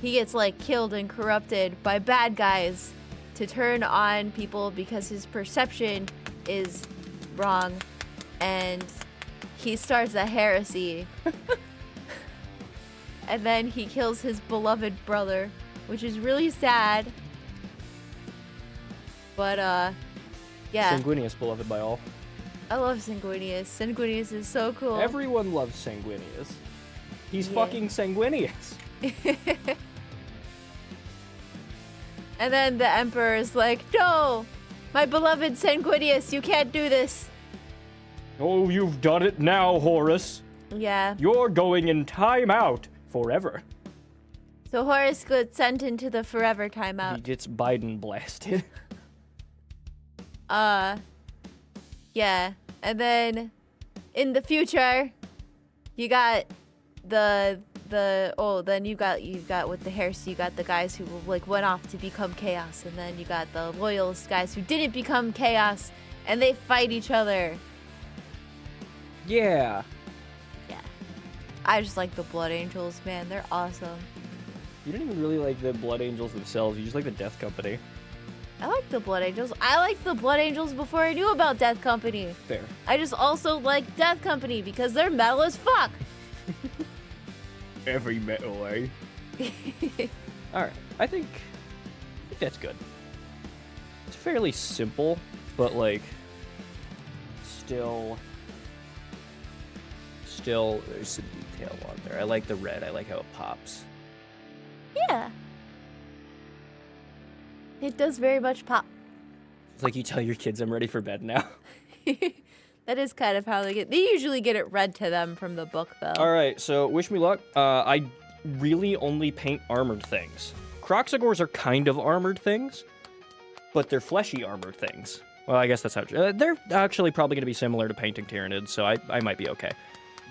gets, like, killed and corrupted by bad guys to turn on people because his perception is wrong. And he starts a heresy. And then he kills his beloved brother, which is really sad. But, yeah. Sanguinius, beloved by all. I love Sanguinius. Sanguinius is so cool. Everyone loves Sanguinius. He's fucking Sanguinius. And then the Emperor is like, no! My beloved Sanguinius, you can't do this. Oh, you've done it now, Horus. Yeah. You're going in timeout forever. So Horus gets sent into the forever timeout. He gets Biden blasted. Yeah. And then in the future, you got then you got with the heresy, you got the guys who like went off to become chaos, and then you got the loyalist guys who didn't become chaos, and they fight each other. Yeah. Yeah. I just like the Blood Angels, man. They're awesome. You didn't even really like the Blood Angels themselves. You just like the Death Company. I like the Blood Angels. I liked the Blood Angels before I knew about Death Company. Fair. I just also like Death Company because they're metal as fuck. Every metal way. Alright, I think that's good. It's fairly simple, but like still there's some detail on there. I like the red, I like how it pops. Yeah. It does very much pop. It's like you tell your kids I'm ready for bed now. That is kind of how they get. They usually get it read to them from the book, though. All right, so wish me luck. I really only paint armored things. Croxagores are kind of armored things, but they're fleshy armored things. Well, I guess that's how... they're actually probably going to be similar to painting Tyranids, so I might be okay.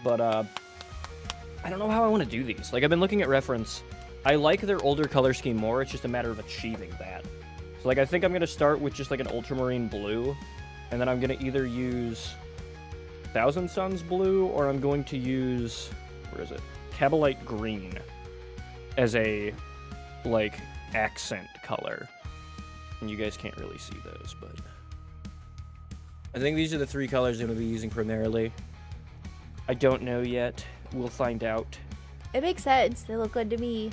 But, I don't know how I want to do these. Like, I've been looking at reference. I like their older color scheme more. It's just a matter of achieving that. So, like, I think I'm going to start with just, like, an ultramarine blue, and then I'm going to either use Thousand Suns blue, or I'm going to use... Where is it? Cabalite green as a, like, accent color. And you guys can't really see those, but... I think these are the three colors I'm going to be using primarily. I don't know yet. We'll find out. It makes sense. They look good to me.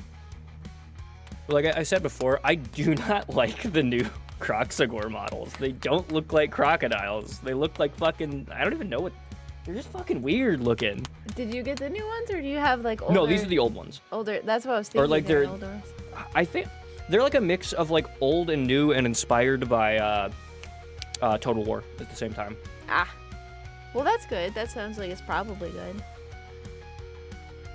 Like I said before, I do not like the new Croxagore models. They don't look like crocodiles. They look like fucking... I don't even know what... They're just fucking weird looking. Did you get the new ones, or do you have, like, older... No, these are the old ones. Older... That's what I was thinking. Or, like, they're... Older ones. I think... They're like a mix of, like, old and new and inspired by, Total War at the same time. Ah. Well, that's good. That sounds like it's probably good.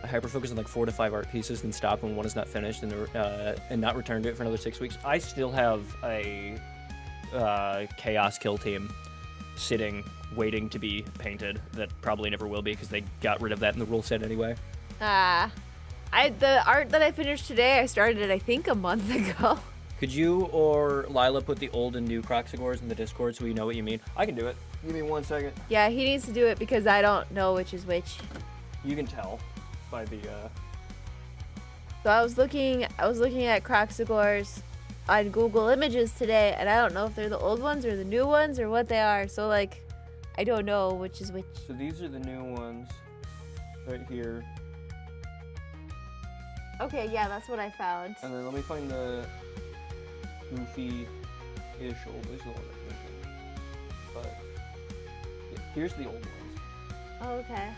I hyper-focus on, like, 4 to 5 art pieces, then stop when one is not finished and not return to it for another 6 weeks. I still have a Chaos Kill Team sitting, waiting to be painted that probably never will be because they got rid of that in the rule set anyway. The art that I finished today, I started it, I think, a month ago. Could you or Lila put the old and new Croxagores in the Discord so we know what you mean? I can do it. Give me 1 second. Yeah, he needs to do it because I don't know which is which. You can tell by the, So I was looking at Croxagores on Google Images today, and I don't know if they're the old ones or the new ones or what they are. So, like, I don't know which is which. So these are the new ones right here. Okay, yeah, that's what I found. And then let me find the goofy-ish old. This is the one I'm thinking. But yeah, here's the old ones. Oh, okay.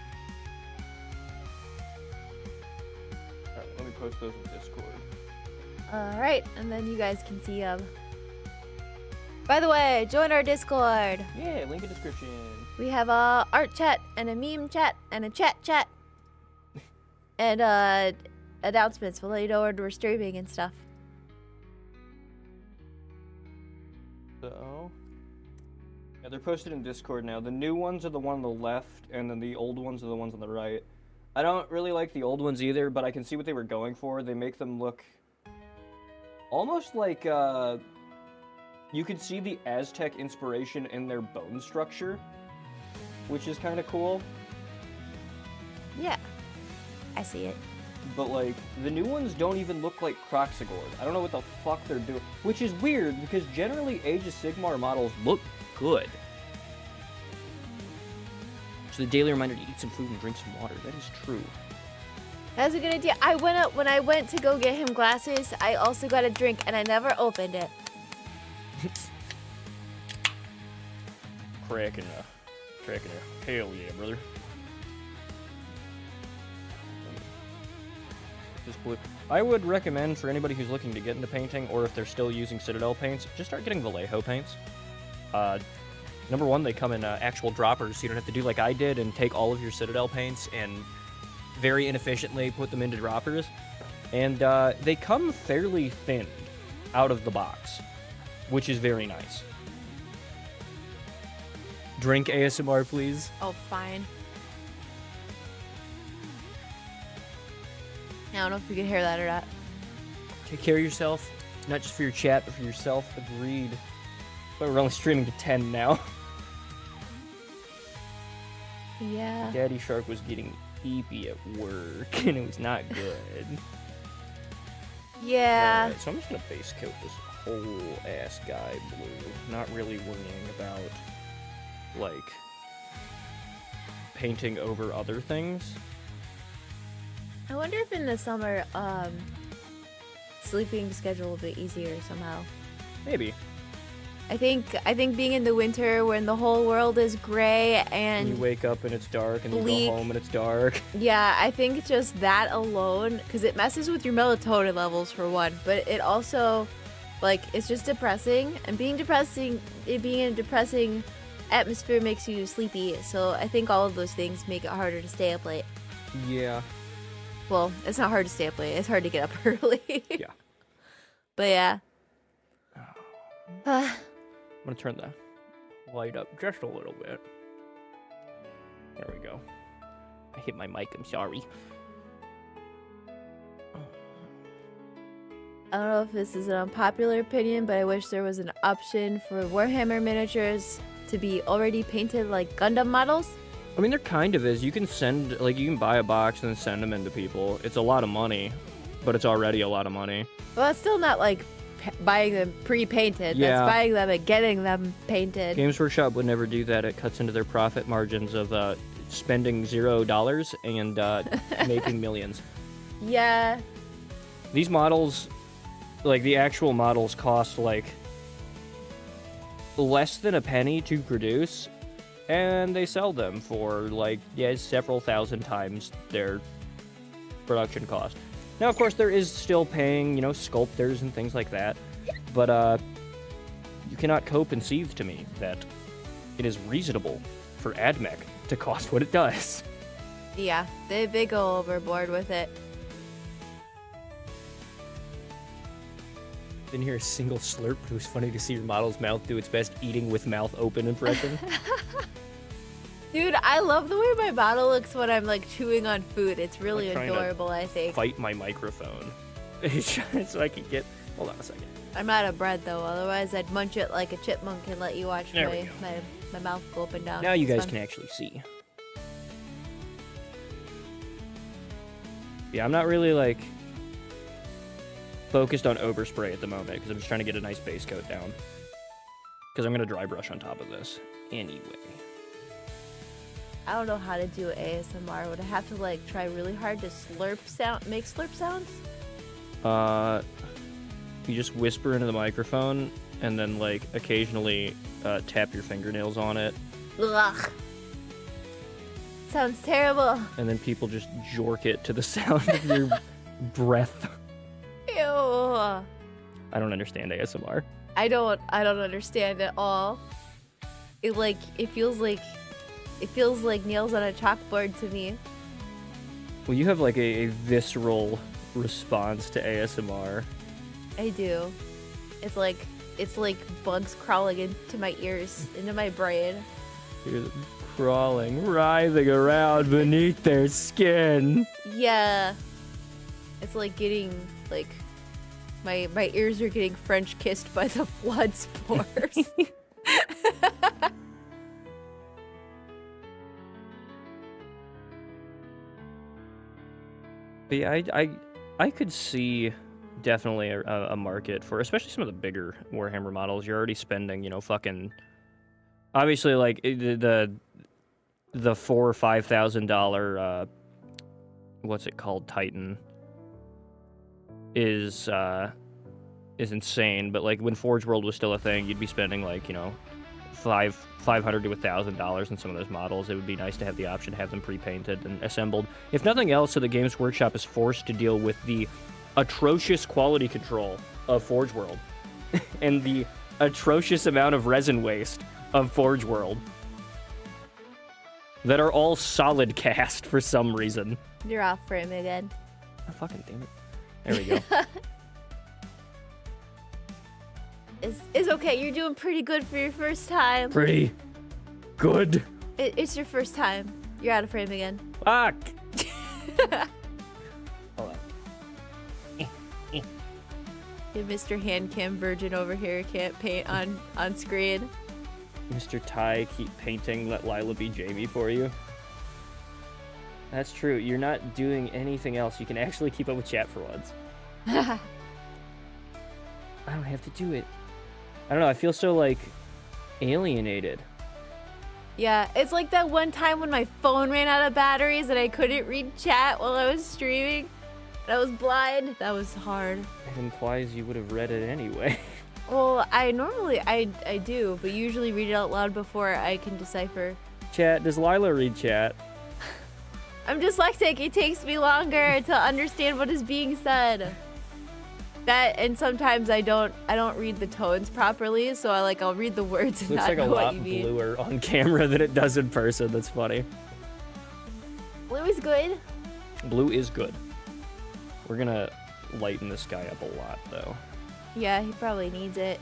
Alright, let me post those in Discord. Alright, and then you guys can see them. By the way, join our Discord. Yeah, link in description. We have a art chat and a meme chat and a chat. And announcements. We'll let you know when we're streaming and stuff. So, yeah, they're posted in Discord now. The new ones are the one on the left, and then the old ones are the ones on the right. I don't really like the old ones either, but I can see what they were going for. They make them look almost like, you can see the Aztec inspiration in their bone structure, which is kind of cool. Yeah, I see it. But, like, the new ones don't even look like Croxagores. I don't know what the fuck they're doing. Which is weird, because generally Age of Sigmar models look good. So the daily reminder to eat some food and drink some water. That is true. That's a good idea. When I went to go get him glasses, I also got a drink, and I never opened it. Cracking a hell yeah, brother. This blue. I would recommend for anybody who's looking to get into painting, or if they're still using Citadel paints, just start getting Vallejo paints. Number one, they come in actual droppers, so you don't have to do like I did and take all of your Citadel paints and very inefficiently put them into droppers. And they come fairly thinned out of the box, which is very nice. Drink ASMR, please. Oh, fine. I don't know if you can hear that or not. Take care of yourself, not just for your chat, but for yourself. Agreed. But we're only streaming to 10 now. Yeah. Daddy Shark was getting eepy at work, and it was not good. Yeah. Alright, so I'm just gonna base coat this whole ass guy blue. Not really worrying about, like, painting over other things. I wonder if in the summer, sleeping schedule will be easier somehow. Maybe. I think being in the winter when the whole world is gray and you wake up and it's dark, and bleak. you go home and it's dark. Yeah, I think just that alone, because it messes with your melatonin levels for one, but it also, Like, it's just depressing, and being in a depressing atmosphere makes you sleepy, so I think all of those things make it harder to stay up late. Yeah. Well, it's not hard to stay up late, it's hard to get up early. Yeah. But yeah. I'm gonna turn the light up just a little bit. There we go. I hit my mic, I'm sorry. I don't know if this is an unpopular opinion, but I wish there was an option for Warhammer miniatures to be already painted like Gundam models. I mean, there kind of is. You can send, like, you can buy a box and send them into people. It's a lot of money, but it's already a lot of money. Well, it's still not like buying them pre-painted. Yeah. That's buying them and getting them painted. Games Workshop would never do that. It cuts into their profit margins of spending $0 and making millions. Yeah. These models, like, the actual models cost, like, less than a penny to produce, and they sell them for, like, yeah, several thousand times their production cost. Now, of course, there is still paying, you know, sculptors and things like that, but you cannot conceive to me that it is reasonable for AdMech to cost what it does. Yeah, they go overboard with it. Didn't hear a single slurp, but it was funny to see your model's mouth do its best eating with mouth open impression. Dude, I love the way my model looks when I'm like chewing on food. It's really adorable, I think. Fight my microphone. So I can get... Hold on a second. I'm out of bread though, otherwise I'd munch it like a chipmunk and let you watch my mouth go up and down. Now you guys can actually see. Yeah, I'm not really like focused on overspray at the moment because I'm just trying to get a nice base coat down. Because I'm going to dry brush on top of this anyway. I don't know how to do ASMR. Would I have to like try really hard to make slurp sounds? You just whisper into the microphone and then like occasionally tap your fingernails on it. Ugh. Sounds terrible. And then people just jork it to the sound of your breath. Ew. I don't understand ASMR. I don't understand at all. It feels like nails on a chalkboard to me. Well, you have like a visceral response to ASMR. I do. It's like bugs crawling into my ears, into my brain. You're crawling, writhing around beneath their skin. Yeah. It's like getting like my ears are getting French kissed by the flood spores. But yeah, I could see definitely a market for, especially some of the bigger Warhammer models. You're already spending, you know, fucking, obviously like the $4,000 or $5,000 what's it called, Titan is insane. But like when Forge World was still a thing, you'd be spending like, you know, $500 to $1,000 in some of those models. It would be nice to have the option to have them pre-painted and assembled. If nothing else, so the Games Workshop is forced to deal with the atrocious quality control of Forge World and the atrocious amount of resin waste of Forge World that are all solid cast for some reason. You're off frame again. Oh, fucking damn it. There we go. It's okay. You're doing pretty good for your first time. Pretty good. It's your first time. You're out of frame again. Fuck. Hold on. Mr. Handcam Virgin over here can't paint on screen. Mr. Ty, keep painting. Let Lila be Jamie for you. That's true. You're not doing anything else. You can actually keep up with chat for once. I don't have to do it. I don't know. I feel so, like, alienated. Yeah, it's like that one time when my phone ran out of batteries and I couldn't read chat while I was streaming. And I was blind. That was hard. It implies you would have read it anyway. Well, I do, but usually read it out loud before I can decipher. Chat, does Lila read chat? I'm dyslexic. It takes me longer to understand what is being said. That, and sometimes I don't read the tones properly, so I'll read the words and Looks not like know a what lot you mean. bluer on camera than it does in person. That's funny. Blue is good. Blue is good. We're gonna lighten this guy up a lot, though. Yeah, he probably needs it.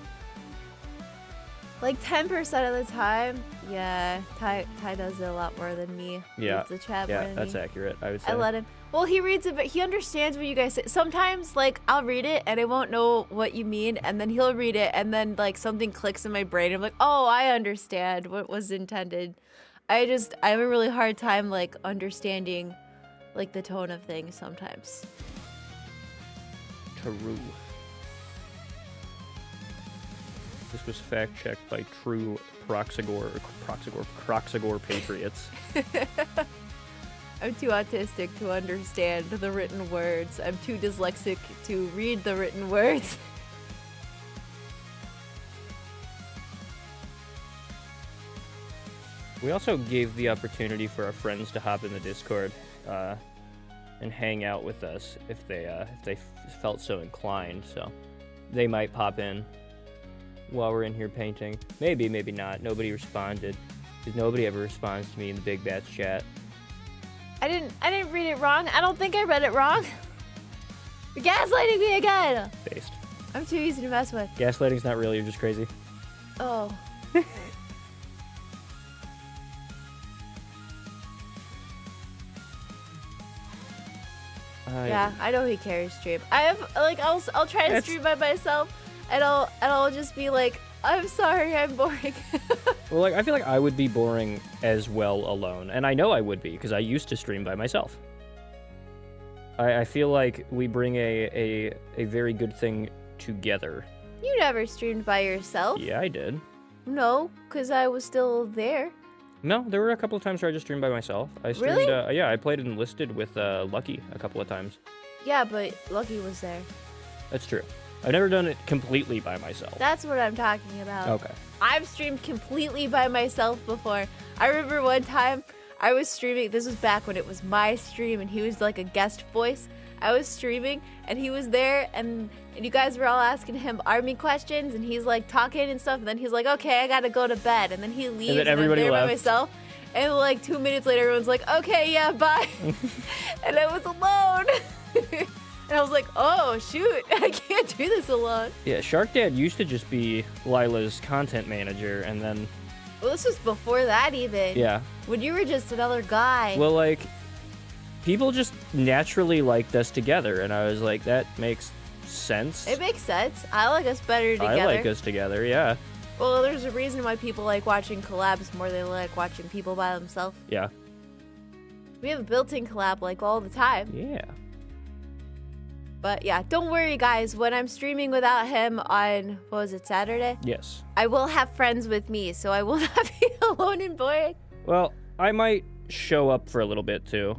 Like 10% of the time, yeah, Ty does it a lot more than me. Yeah, Reads the chat more than that's me. accurate, I would say. I let him. Well, he reads it, but he understands what you guys say. Sometimes, like, I'll read it and I won't know what you mean, and then he'll read it, and then, like, something clicks in my brain. I'm like, oh, I understand what was intended. I have a really hard time, like, understanding, like, the tone of things sometimes. True. This was fact-checked by true Croxagore Patriots. I'm too autistic to understand the written words. I'm too dyslexic to read the written words. We also gave the opportunity for our friends to hop in the Discord and hang out with us if they felt so inclined. So they might pop in while we're in here painting. Maybe, maybe not. Nobody responded, because nobody ever responds to me in the Big Bats chat. I didn't read it wrong. I don't think I read it wrong. You're gaslighting me again. Based. I'm too easy to mess with. Gaslighting's not real. You're just crazy. Oh. Yeah, I know he carries stream. I'll try to stream by myself, and I'll just be like, I'm sorry, I'm boring. Well, like, I feel like I would be boring as well alone, and I know I would be, because I used to stream by myself. I feel like we bring a very good thing together. You never streamed by yourself. Yeah, I did. No, because I was still there. No, there were a couple of times where I just streamed by myself. I streamed, really? Yeah, I played Enlisted with Lucky a couple of times. Yeah, but Lucky was there. That's true. I've never done it completely by myself. That's what I'm talking about. Okay. I've streamed completely by myself before. I remember one time I was streaming. This was back when it was my stream, and he was like a guest voice. I was streaming, and he was there, and you guys were all asking him army questions, and he's like talking and stuff, and then he's like, okay, I gotta go to bed, and then he leaves, and then everybody I'm there left. by myself, and like 2 minutes later, everyone's like, okay, yeah, bye, and I was alone, and I was like, oh, shoot, I can't do this alone. Yeah, Shark Dad used to just be Lila's content manager, and then... Well, this was before that, even. Yeah. When you were just another guy. Well, like, people just naturally liked us together, and I was like, that makes sense. It makes sense. I like us better together. I like us together, yeah. Well, there's a reason why people like watching collabs more than they like watching people by themselves. Yeah. We have a built-in collab like all the time. Yeah. But yeah, don't worry, guys. When I'm streaming without him on, what was it, Saturday? Yes. I will have friends with me, so I will not be alone and boring. Well, I might show up for a little bit, too.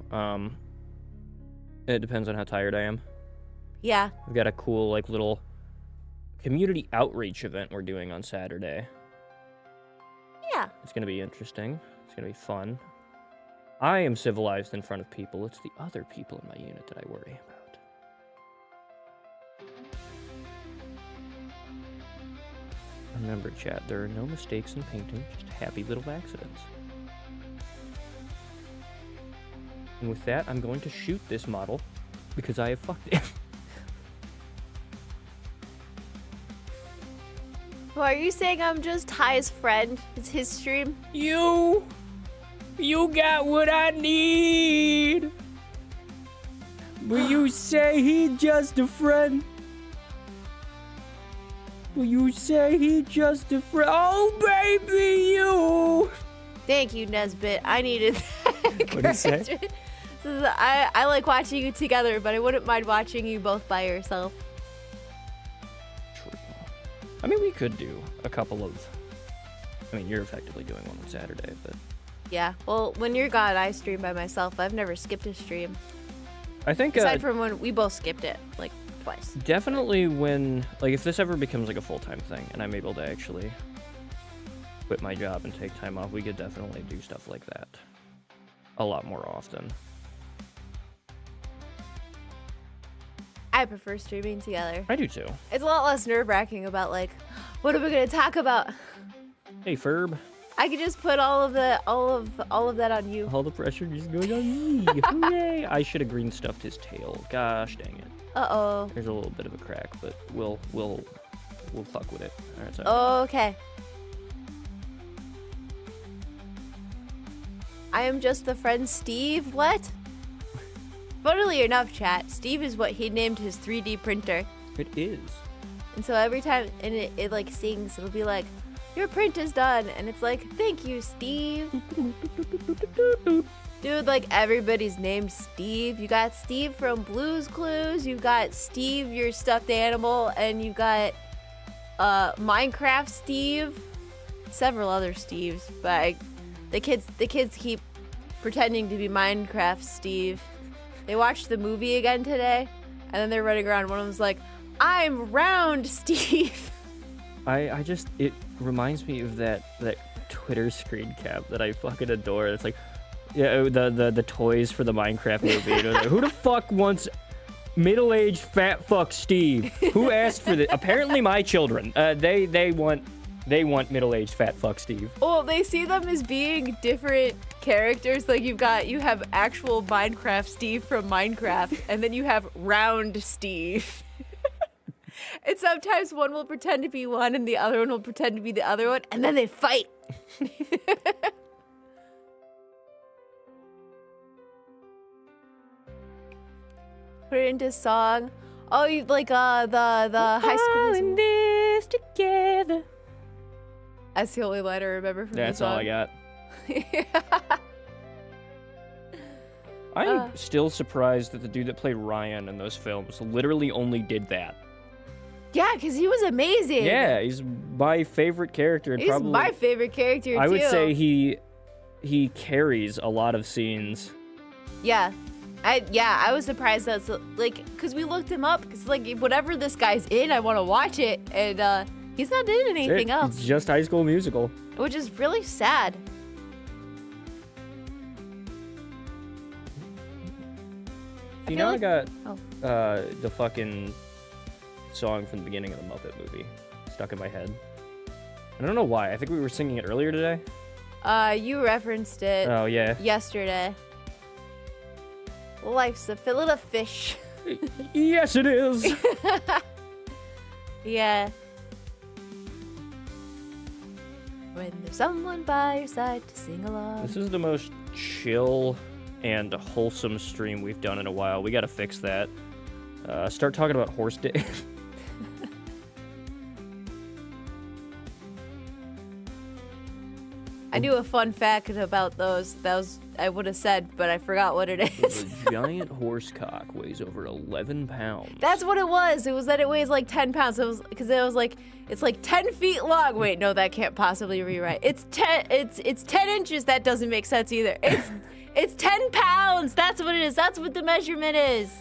It depends on how tired I am. Yeah. We've got a cool, like, little community outreach event we're doing on Saturday. Yeah. It's going to be interesting. It's going to be fun. I am civilized in front of people. It's the other people in my unit that I worry about. Remember, chat, there are no mistakes in painting, just happy little accidents. And with that, I'm going to shoot this model, because I have fucked it. Well, are you saying I'm just Ty's friend? It's his stream? You got what I need. Will you say he just a friend? Will you say he just a friend? Oh, baby, you. Thank you, Nesbit. I needed that. What did he say? I like watching you together, but I wouldn't mind watching you both by yourself. True. I mean, we could do a couple of... I mean, you're effectively doing one on Saturday, but... Yeah, well, when you're gone, I stream by myself. I've never skipped a stream. I think... Aside from when we both skipped it, like, twice. Definitely when... Like, if this ever becomes, like, a full-time thing, and I'm able to actually quit my job and take time off, we could definitely do stuff like that a lot more often. I prefer streaming together. I do too. It's a lot less nerve-wracking about like, what are we gonna talk about? Hey, Ferb. I could just put all of that on you. All the pressure just going on me. Hooray! I should have green stuffed his tail. Gosh dang it. Uh-oh. There's a little bit of a crack, but we'll fuck with it. All right, so. Okay. I am just the friend Steve. What? Funnily enough, chat, Steve is what he named his 3D printer. It is. And so every time it like sings, it'll be like, your print is done. And it's like, thank you, Steve. Dude, like everybody's named Steve. You got Steve from Blue's Clues. You've got Steve, your stuffed animal. And you've got Minecraft Steve. Several other Steves. But the kids keep pretending to be Minecraft Steve. They watched the movie again today. And then they're running around. One of them's like, I'm round Steve. It reminds me of that Twitter screen cap that I fucking adore. It's like, yeah, the toys for the Minecraft movie. And like, who the fuck wants middle-aged fat fuck Steve? Who asked for this? Apparently my children. They want middle-aged fat fuck Steve. Oh, they see them as being different characters. Like you have actual Minecraft Steve from Minecraft, and then you have round Steve. And sometimes one will pretend to be one and the other one will pretend to be the other one, and then they fight. Put it into song. Oh, you like the high school. All in this together. That's the only line I remember from the song. That's all I got. I'm still surprised that the dude that played Ryan in those films literally only did that. Yeah, because he was amazing. Yeah, he's my favorite character. He's probably my favorite character, too. I would say he carries a lot of scenes. Yeah. I was surprised that's like, because we looked him up, because like, whatever this guy's in, I want to watch it, and he's not in anything else. It's just High School Musical. Which is really sad. You know, I got the fucking song from the beginning of the Muppet movie stuck in my head. I don't know why. I think we were singing it earlier today. You referenced it. Oh, yeah. Yesterday. Life's a fillet of fish. Yes, it is. Yeah. When there's someone by your side to sing along. This is the most chill and wholesome stream we've done in a while. We gotta fix that. Start talking about horse day. I knew a fun fact about those. That was I would have said, but I forgot what it is. A giant horse cock weighs over 11 pounds. That's what it was. It was that it weighs like 10 pounds. It was because it was like it's like 10 feet long. Wait, no, that can't possibly be right. It's 10 inches. That doesn't make sense either. It's 10 pounds. That's what it is. That's what the measurement is.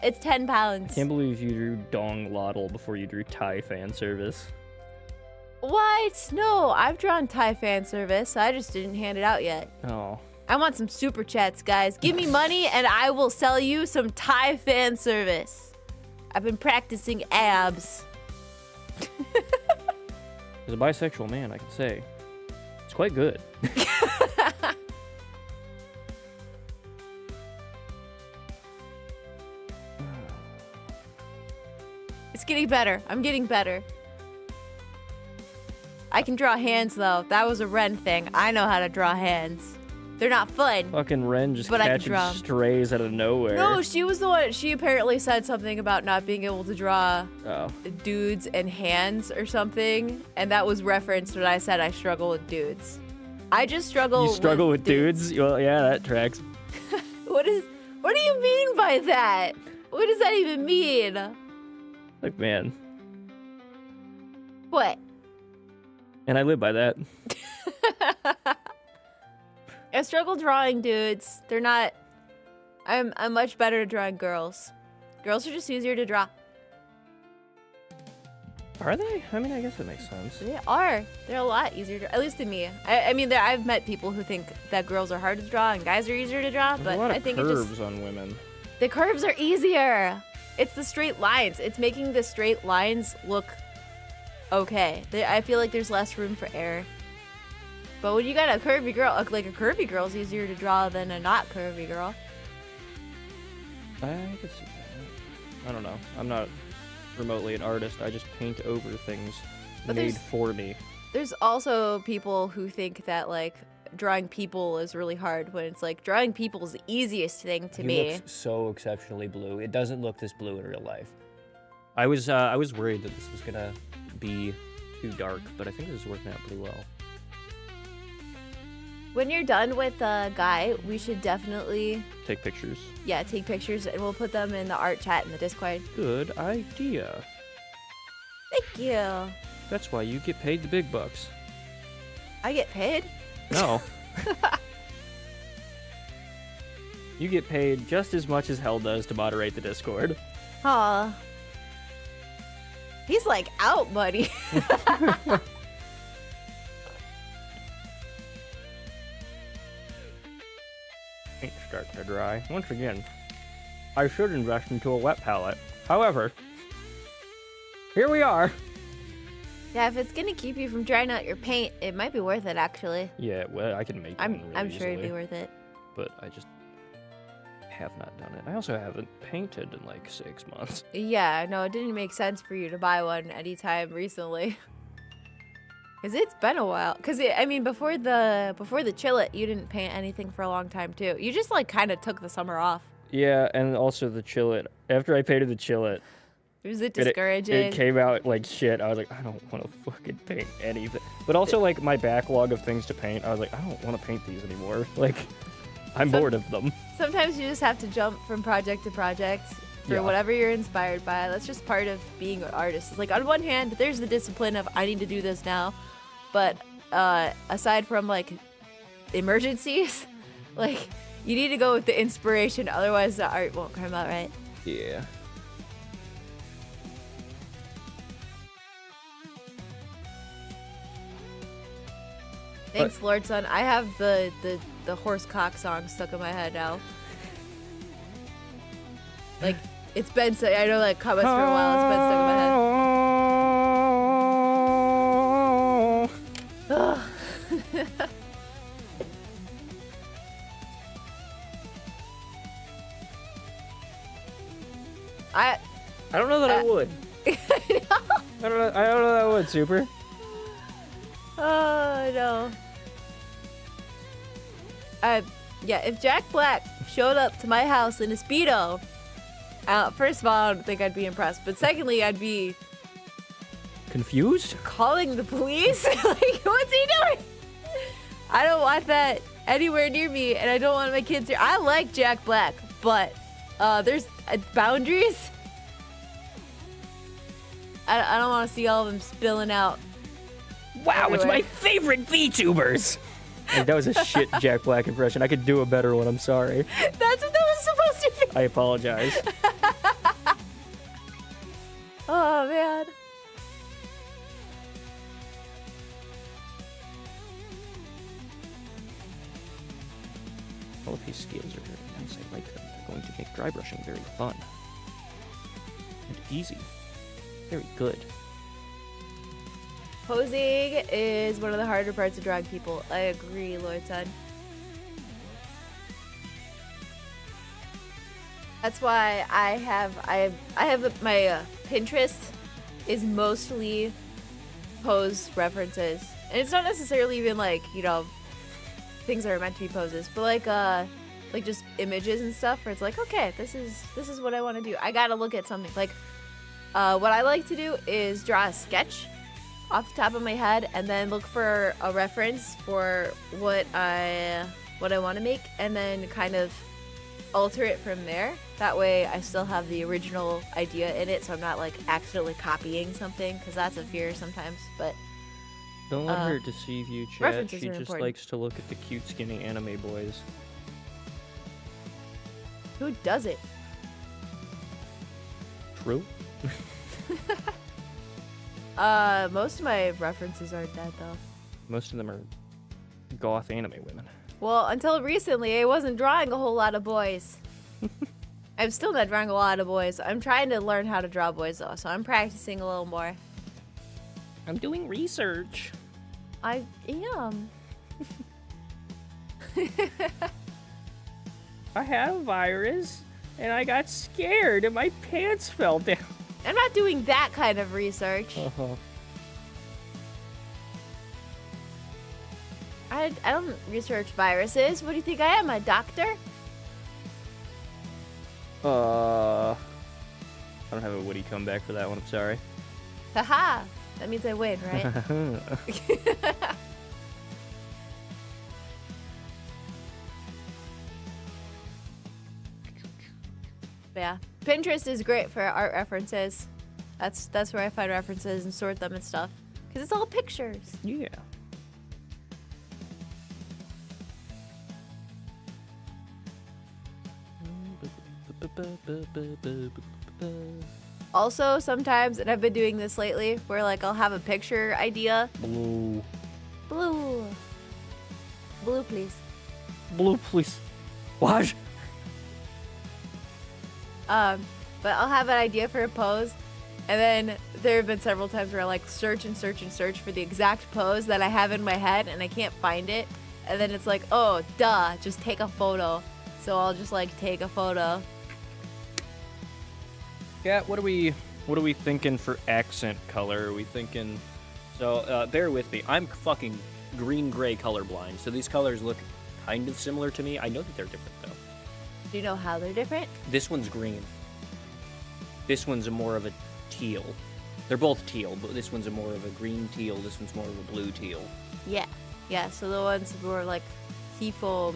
It's 10 pounds. I can't believe you drew Dong Lotl before you drew Thai fan service. What? No, I've drawn Thai fan service. I just didn't hand it out yet. Oh. I want some super chats, guys. Give me money and I will sell you some Thai fan service. I've been practicing abs. As a bisexual man, I can say it's quite good. It's getting better. I'm getting better. I can draw hands, though. That was a Ren thing. I know how to draw hands. They're not fun. Fucking Ren just catching strays out of nowhere. No, she was the one. She apparently said something about not being able to draw dudes and hands or something. And that was referenced when I said I struggle with dudes. I just struggle with You struggle with dudes? Well, yeah, that tracks. What do you mean by that? What does that even mean? Look, man. What? And I live by that. I struggle drawing dudes. They're not. I'm much better at drawing girls. Girls are just easier to draw. Are they? I mean, I guess that makes sense. They are. They're a lot easier to, at least to me. I mean, I've met people who think that girls are hard to draw and guys are easier to draw, There's but a lot I of think curves on women. The curves are easier. It's the straight lines. It's making the straight lines look okay. I feel like there's less room for error. But when you got a curvy girl, like a curvy girl's easier to draw than a not curvy girl. I can see that. I don't know. I'm not remotely an artist. I just paint over things made for me. There's also people who think that like drawing people is really hard when it's like drawing people is the easiest thing to me. He looks so exceptionally blue. It doesn't look this blue in real life. I was worried that this was gonna be too dark, but I think this is working out pretty well. When you're done with Guy, we should definitely take pictures. Yeah, take pictures, and we'll put them in the art chat in the Discord. Good idea. Thank you. That's why you get paid the big bucks. I get paid? No. You get paid just as much as Hell does to moderate the Discord. Aw. He's like out, buddy. Ain't starting to dry. Once again, I should invest into a wet palette. However, here we are. Yeah, if it's gonna keep you from drying out your paint, it might be worth it, actually. Yeah, well, I can make it. I'm sure it'd be worth it. But I just have not done it. I also haven't painted in like 6 months. Yeah, no, it didn't make sense for you to buy one anytime recently. Cause it's been a while. Cause I mean, before the chillet, you didn't paint anything for a long time too. You just like kind of took the summer off. Yeah, and also the chillet. After I painted the chillet, was it discouraging? It came out like shit. I was like, I don't want to fucking paint anything. But also like my backlog of things to paint, I was like, I don't want to paint these anymore. Like, I'm bored of them. Sometimes you just have to jump from project to project for whatever you're inspired by. That's just part of being an artist. It's like on one hand, there's the discipline of I need to do this now. But aside from like emergencies, like you need to go with the inspiration, otherwise the art won't come out right. Yeah. Thanks, Lord Son. I have the horse cock song stuck in my head now. Like it's been so I know like comments for a while. It's been stuck in my head. I don't know that I would. I don't know that I would, Super. Oh no. Yeah, if Jack Black showed up to my house in a Speedo, first of all, I don't think I'd be impressed. But secondly, I'd be confused? Calling the police? Like, what's he doing? I don't want that anywhere near me, and I don't want my kids here. I like Jack Black, but there's boundaries. I don't want to see all of them spilling out. Wow, everywhere. It's my favorite VTubers! Like, that was a shit Jack Black impression. I could do a better one, I'm sorry. That's what that was supposed to be. I apologize. Oh, man. All of these skills are very nice. I like them. They're going to make dry brushing very fun. And easy. Very good. Posing is one of the harder parts of drawing people. I agree, Lord Son. That's why I have my Pinterest is mostly pose references, and it's not necessarily even like, you know, things that are meant to be poses, but like just images and stuff where it's like, okay, this is what I want to do. I gotta look at something. Like what I like to do is draw a sketch off the top of my head and then look for a reference for what I want to make, and then kind of alter it from there. That way I still have the original idea in it, so I'm not like accidentally copying something, because that's a fear sometimes. But don't let her deceive you, Chad. References She are just important. likes to look at the cute, skinny anime boys. Who does it? True. Most of my references aren't that though. Most of them are goth anime women. Well, until recently, I wasn't drawing a whole lot of boys. I'm still not drawing a lot of boys. I'm trying to learn how to draw boys, though, so I'm practicing a little more. I'm doing research. I am. I had a virus, and I got scared, and my pants fell down. I'm not doing that kind of research. Uh-huh. I don't research viruses. What do you think I am, a doctor? I don't have a witty comeback for that one. I'm sorry. Haha. That means I win, right? Yeah. Pinterest is great for art references. That's where I find references and sort them and stuff. Because it's all pictures. Yeah. Also, sometimes, and I've been doing this lately, where like I'll have a picture idea. Blue. Blue. Blue, please. Blue, please. What? But I'll have an idea for a pose, and then there have been several times where I like search and search and search for the exact pose that I have in my head, and I can't find it. And then it's like, oh, duh, just take a photo. So I'll just like take a photo. Yeah, what are we thinking for accent color? Are we thinking? So bear with me. I'm fucking green-gray colorblind, so these colors look kind of similar to me. I know that they're different though. Do you know how they're different? This one's green. This one's more of a teal. They're both teal, but this one's more of a green teal. This one's more of a blue teal. Yeah. Yeah, so the ones more like seafoam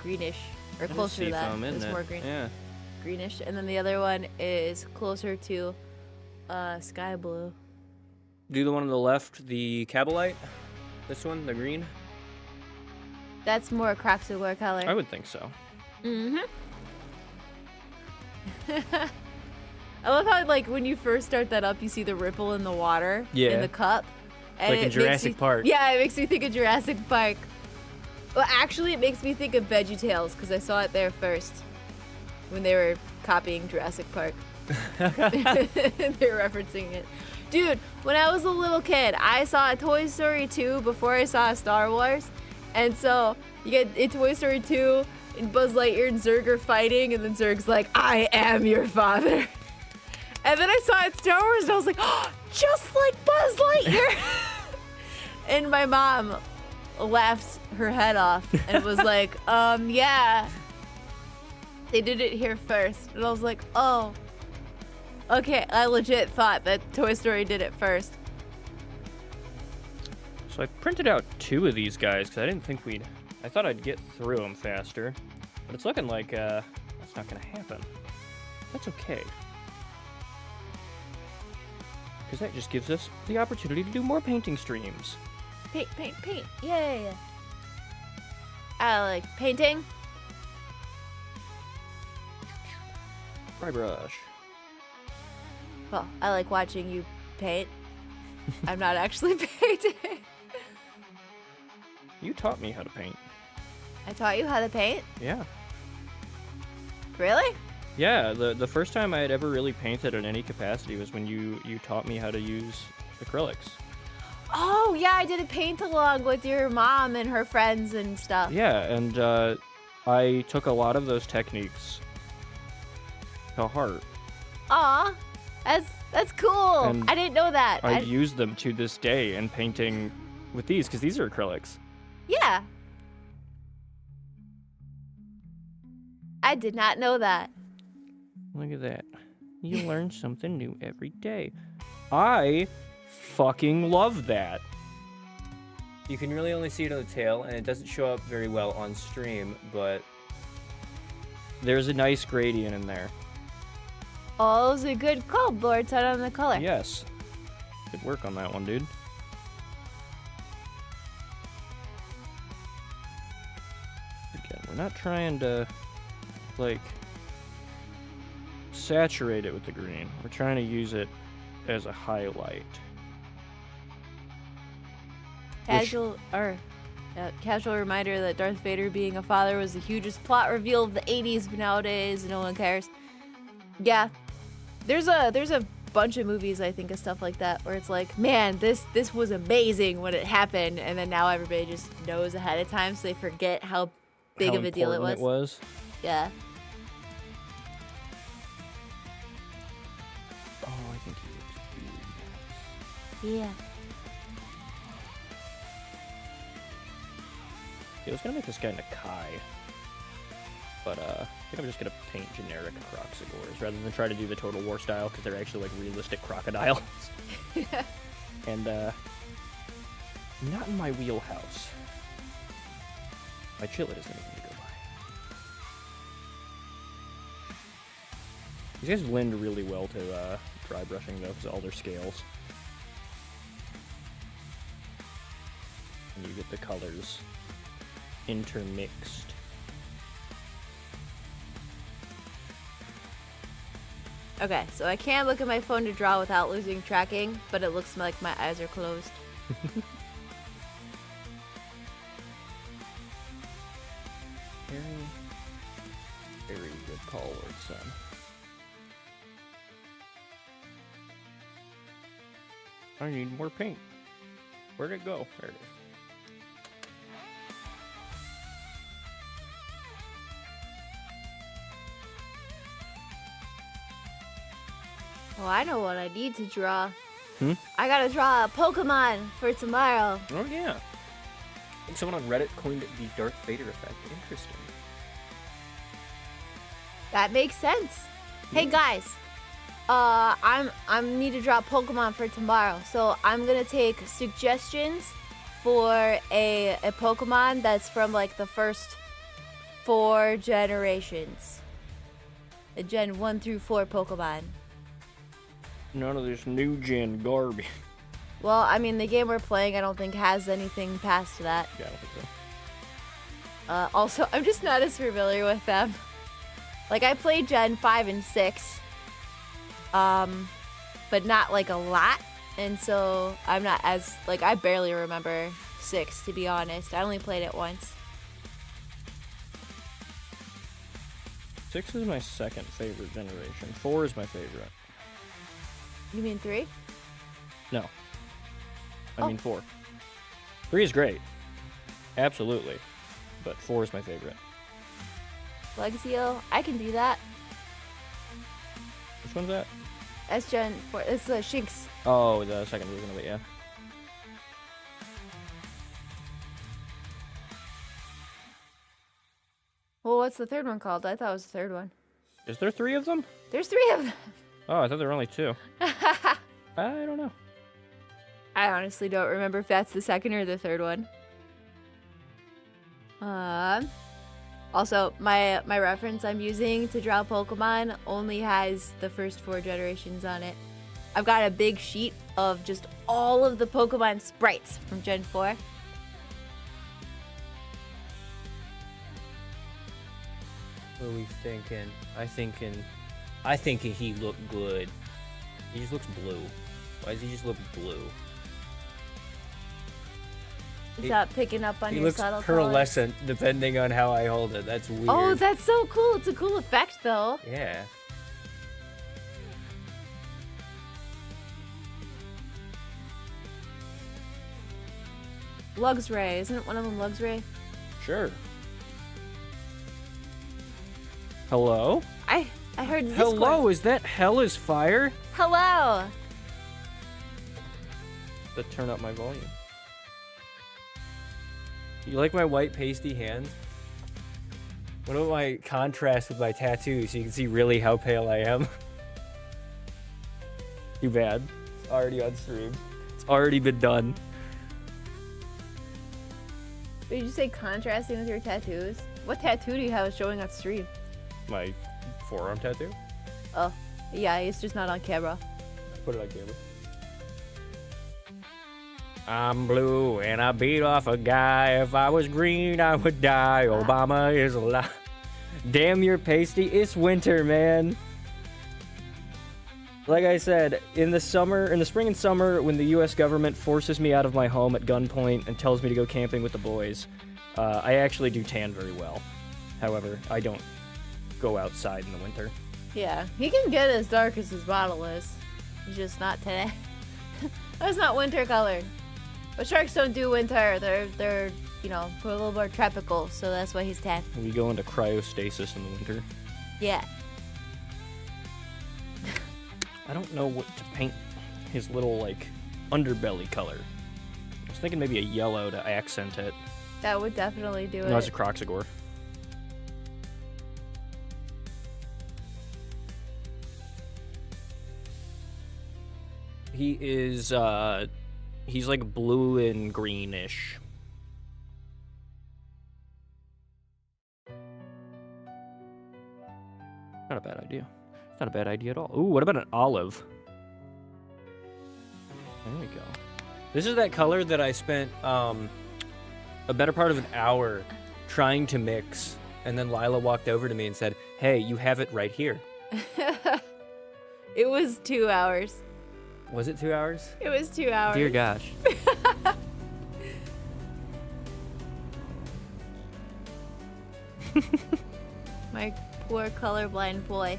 greenish, or That is closer to that. seafoam, isn't It's it? more green. Yeah. Greenish. And then the other one is closer to sky blue. Do the one on the left, the Cabalite? This one, the green? That's more Croxagore color. I would think so. Mm-hmm. I love how, like, when you first start that up, you see the ripple in the water in the cup. And like in it makes Jurassic Park. Yeah, it makes me think of Jurassic Park. Well, actually, it makes me think of VeggieTales, because I saw it there first when they were copying Jurassic Park. They were referencing it. Dude, when I was a little kid, I saw Toy Story 2 before I saw Star Wars. And so, you get in Toy Story 2, and Buzz Lightyear and Zurg are fighting, and then Zurg's like, I am your father. And then I saw it Star Wars, and I was like, oh, just like Buzz Lightyear. And my mom laughed her head off and was like, yeah. They did it here first. And I was like, oh. Okay, I legit thought that Toy Story did it first. So I printed out 2 of these guys because I didn't think I thought I'd get through them faster. But it's looking like that's not going to happen. That's okay. Because that just gives us the opportunity to do more painting streams. Paint, paint, paint. Yay. I like painting. Dry brush. Well, I like watching you paint. I'm not actually painting. You taught me how to paint. I taught you how to paint? Yeah. Really? Yeah, the first time I had ever really painted in any capacity was when you taught me how to use acrylics. Oh, yeah, I did a paint along with your mom and her friends and stuff. Yeah, and I took a lot of those techniques to heart. Aw, that's cool. And I didn't know that. I use them to this day in painting with these, because these are acrylics. Yeah. I did not know that. Look at that. You learn something new every day. I fucking love that. You can really only see it on the tail, and it doesn't show up very well on stream, but there's a nice gradient in there. Oh, it was a good call, Blord. Set on the color. Yes. Good work on that one, dude. Again, we're not trying to, like, saturate it with the green. We're trying to use it as a highlight. Casual reminder that Darth Vader being a father was the hugest plot reveal of the 80s, but nowadays no one cares. Yeah. There's a bunch of movies, I think, of stuff like that, where it's like, man, this was amazing when it happened, and then now everybody just knows ahead of time, so they forget how big of a deal it was. Yeah. Oh, I think he looks Yeah. I was gonna make this guy Nakai, but I think I'm just gonna paint generic Croxagores rather than try to do the Total War style, because they're actually like realistic crocodiles. And not in my wheelhouse. My chillet isn't even gonna go by. These guys blend really well to dry brushing though, because of all their scales. And you get the colors intermixed. Okay, so I can't look at my phone to draw without losing tracking, but it looks like my eyes are closed. Very good call, Lord Son. I need more paint. Where'd it go? There it is. Well, I know what I need to draw. I gotta draw a Pokemon for tomorrow. Oh, yeah. I think someone on Reddit coined it the Darth Vader effect. Interesting. That makes sense. Hey guys, I need to draw a Pokemon for tomorrow, so I'm gonna take suggestions for a Pokemon that's from like the first 4 generations. The Gen 1 through 4 Pokemon. None of this new gen garbage. Well, I mean, the game we're playing, I don't think has anything past that. Yeah, I don't think so. Also, I'm just not as familiar with them. Like, I played Gen 5 and 6, but not like a lot. And so I'm not as, like, I barely remember 6, to be honest. I only played it once. 6 is my second favorite generation. 4 is my favorite. You mean 3? No. I mean 4. 3 is great. Absolutely. But 4 is my favorite. Luxio, I can do that. Which one's that? That's Gen 4. It's the Shinx. Oh, the second version of it, yeah. Well, what's the third one called? I thought it was the third one. Is there 3 of them? There's 3 of them. Oh, I thought there were only 2. I don't know. I honestly don't remember if that's the second or the third one. Also, my reference I'm using to draw Pokemon only has the first 4 generations on it. I've got a big sheet of just all of the Pokemon sprites from Gen 4. What are we thinking? I think he looked good. He just looks blue. Why does he just look blue? Is that picking up on He your looks subtle pearlescent depending on how I hold it. That's weird. colors? Oh, that's so cool. It's a cool effect, though. Yeah. Luxray. Isn't one of them Luxray? Sure. Hello? I heard this Hello, one. is that hell is fire? Hello. Let's turn up my volume. You like my white pasty hands? What about my contrast with my tattoo so you can see really how pale I am? Too bad. It's already on stream. It's already been done. Did you say contrasting with your tattoos? What tattoo do you have showing on stream? My forearm tattoo? Oh, yeah, it's just not on camera. Put it on camera. I'm blue and I beat off a guy. If I was green, I would die. Obama is alive. Damn your pasty, it's winter, man. Like I said, in the spring and summer, when the US government forces me out of my home at gunpoint and tells me to go camping with the boys, I actually do tan very well. However, I don't go outside in the winter. Yeah, he can get as dark as his bottle is. He's just not today. That's not winter color. But sharks don't do winter. They're you know, a little more tropical, so that's why he's tan. We go into cryostasis in the winter. Yeah. I don't know what to paint his little, like, underbelly color. I was thinking maybe a yellow to accent it. That would definitely do it. No, it's a Croxagore. He is, he's like blue and greenish. Not a bad idea. Not a bad idea at all. Ooh, what about an olive? There we go. This is that color that I spent a better part of an hour trying to mix, and then Lila walked over to me and said, "Hey, you have it right here." It was 2 hours. Was it 2 hours? It was 2 hours. Dear gosh. My poor colorblind boy.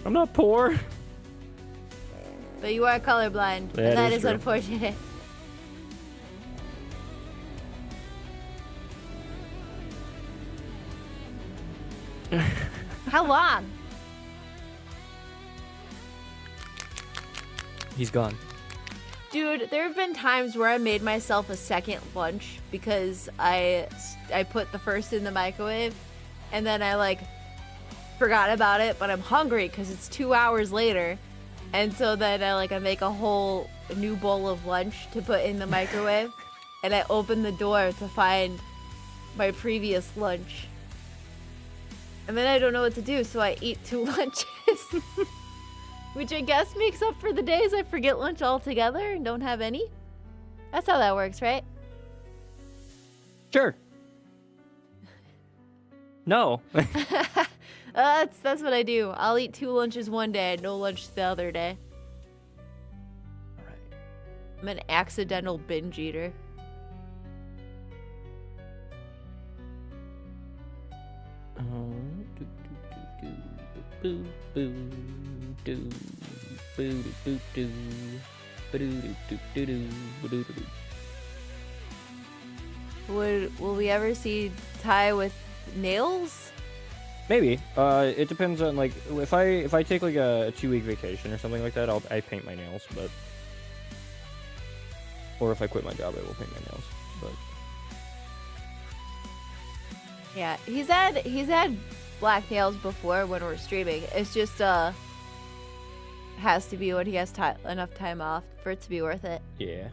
I'm not poor. But you are colorblind, That and that is is true. unfortunate. How long? He's gone. Dude, there have been times where I made myself a second lunch because I put the first in the microwave, and then I like forgot about it, but I'm hungry because it's 2 hours later, and so then I make a whole new bowl of lunch to put in the microwave, and I open the door to find my previous lunch, and then I don't know what to do, so I eat 2 lunches. Which I guess makes up for the days I forget lunch altogether and don't have any. That's how that works, right? Sure. No. That's what I do. I'll eat 2 lunches one day, no lunch the other day. All right. I'm an accidental binge eater. Will we ever see Ty with nails? Maybe. It depends on like if I take like a 2-week vacation or something like that, I paint my nails, but or if I quit my job, I will paint my nails. But Yeah, he's had black nails before when we're streaming. It's just has to be when he has enough time off for it to be worth it. yeah,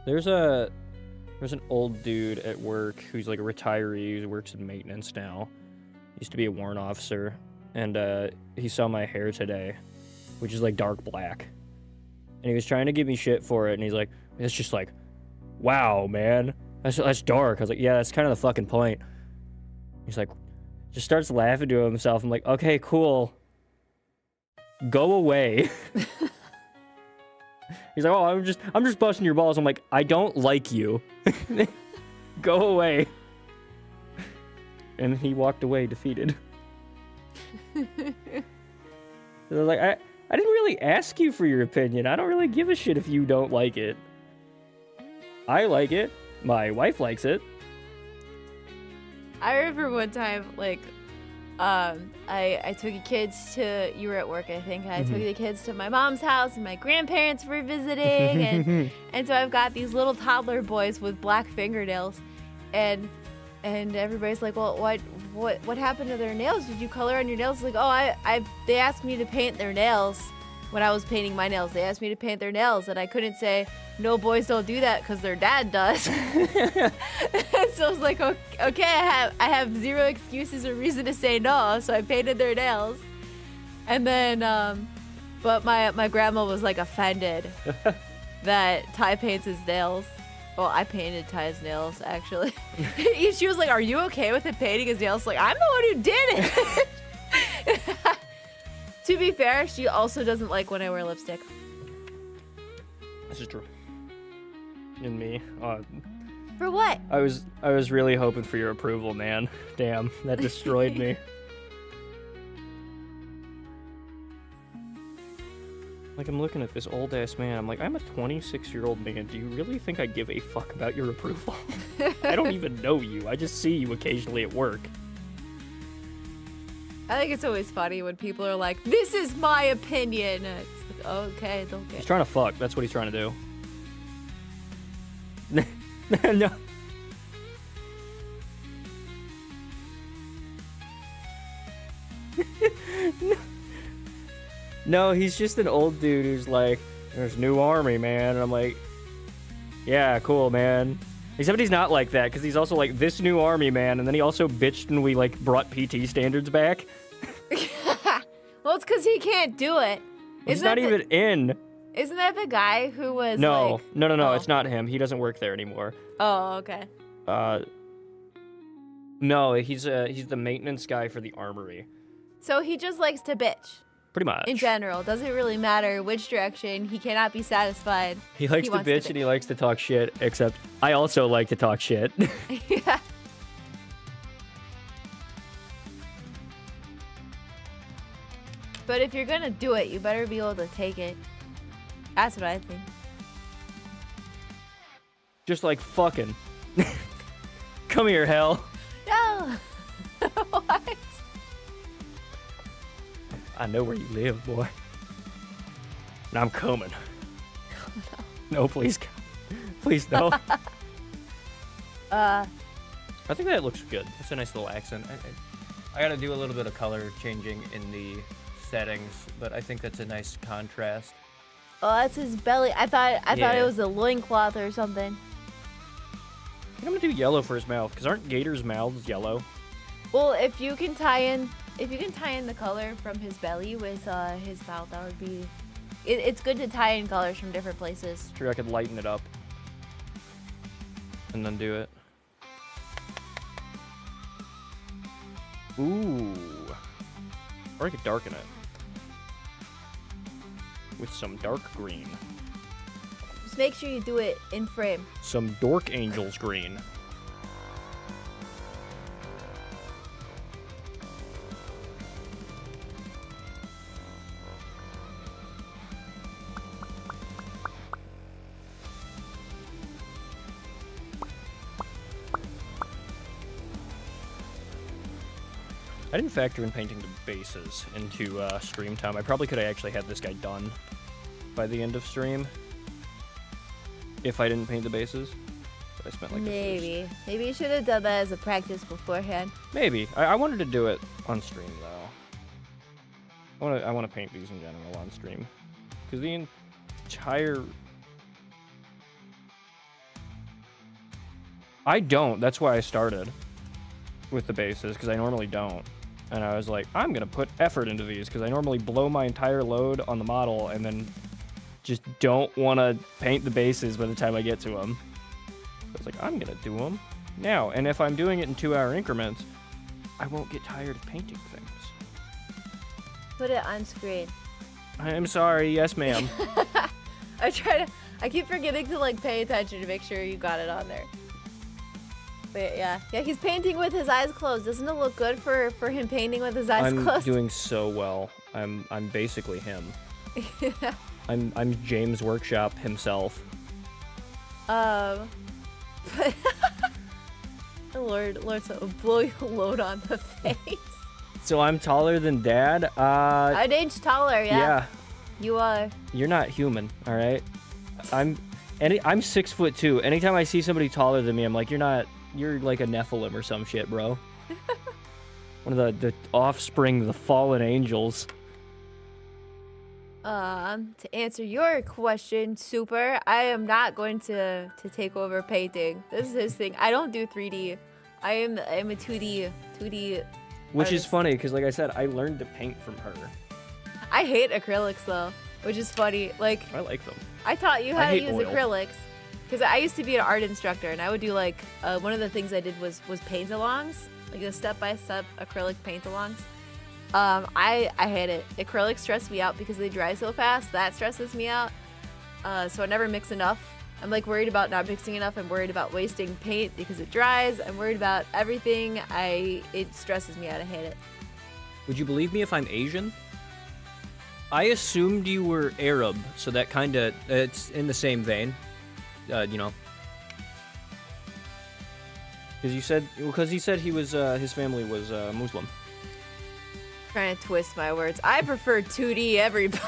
there's an old dude at work who's like a retiree who works in maintenance now. Used to be a warrant officer, and he saw my hair today, which is like dark black, and he was trying to give me shit for it, and he's like, it's just like, wow, man, that's dark. I was like, yeah, that's kind of the fucking point. He's like, just starts laughing to himself. I'm like, okay, cool, go away. He's like, oh, I'm just busting your balls. I'm like, I don't like you. Go away. And he walked away defeated. So I was like, I didn't really ask you for your opinion. I don't really give a shit if you don't like it. I like it. My wife likes it. I remember one time, I took the kids to, you were at work, I think. I took the kids to my mom's house, and my grandparents were visiting, and so I've got these little toddler boys with black fingernails, and everybody's like, well, what happened to their nails? Did you color on your nails? Like, oh, they asked me to paint their nails when I was painting my nails. They asked me to paint their nails, and I couldn't say, no, boys don't do that because their dad does. So I was like, okay, I have 0 excuses or reason to say no, so I painted their nails. And then, but my grandma was like offended that Ty paints his nails. Well, I painted Ty's nails, actually. She was like, are you okay with him painting his nails? Like, I'm the one who did it. To be fair, she also doesn't like when I wear lipstick. This is true. And me. For what? I was really hoping for your approval, man. Damn, that destroyed me. Like, I'm looking at this old-ass man. I'm like, I'm a 26-year-old man. Do you really think I give a fuck about your approval? I don't even know you. I just see you occasionally at work. I think it's always funny when people are like, this is my opinion. It's like, okay. He's trying to fuck. That's what he's trying to do. No. No, he's just an old dude who's like, there's new army, man. And I'm like, yeah, cool, man. Except he's not like that, because he's also like, this new army, man. And then he also bitched when we, like, brought PT standards back. Well, it's because he can't do it. He's not even in. Isn't that the guy who was No, like... no, Oh. it's not him. He doesn't work there anymore. Oh, okay. No, he's the maintenance guy for the armory. So he just likes to bitch. Pretty much. In general, doesn't really matter which direction. He cannot be satisfied. He likes to bitch and he likes to talk shit, except I also like to talk shit. Yeah. But if you're gonna do it, you better be able to take it. That's what I think. Just like fucking. Come here, hell. No! What? I know where you live, boy. And I'm coming. No, please. Please, no. I think that looks good. It's a nice little accent. I gotta do a little bit of color changing in the settings, but I think that's a nice contrast. Oh, that's his belly. I thought Yeah. it was a loincloth or something. I think I'm gonna do yellow for his mouth, because aren't gators' mouths yellow? Well, if you can tie in the color from his belly with his mouth, that would be. It's good to tie in colors from different places. True, I could lighten it up. And then do it. Ooh. Or I could darken it. With some dark green. Just make sure you do it in frame. Some Dork Angels green. I didn't factor in painting the bases into stream time. I probably could have actually had this guy done by the end of stream if I didn't paint the bases. But I spent like Maybe you should have done that as a practice beforehand. Maybe. I wanted to do it on stream though. I want to paint these in general on stream because the entire. I don't. That's why I started with the bases because I normally don't. And I was like, I'm going to put effort into these because I normally blow my entire load on the model and then just don't want to paint the bases by the time I get to them. So I was like, I'm going to do them now. And if I'm doing it in 2-hour increments, I won't get tired of painting things. Put it on screen. I'm sorry. Yes, ma'am. I keep forgetting to like pay attention to make sure you got it on there. But yeah, he's painting with his eyes closed. Doesn't it look good for him painting with his eyes I'm closed? doing so well. I'm basically him. Yeah. I'm James Workshop himself. But Lord, so blow your load on the face. So I'm taller than Dad. An inch taller, yeah. You are. You're not human, all right? I'm 6'2". Anytime I see somebody taller than me, I'm like, you're like a Nephilim or some shit, bro. One of the offspring of the fallen angels. To answer your question, Super, I am not going to take over painting. This is his thing. I don't do 3D. I'm a 2D Which is artist. funny, because like I said, I learned to paint from her. I hate acrylics though, which is funny. Like, I like them. I taught you how to hate use oil. acrylics because I used to be an art instructor, and I would do like one of the things I did was paint-alongs, like the step-by-step acrylic paint-alongs. I hate it. Acrylics stress me out because they dry so fast. That stresses me out. So I never mix enough. I'm like worried about not mixing enough. I'm worried about wasting paint because it dries. I'm worried about everything. It stresses me out. I hate it. Would you believe me if I'm Asian? I assumed you were Arab, so that kind of it's in the same vein, you know. Because he said he was his family was Muslim. Trying to twist my words. I prefer 2D everybody.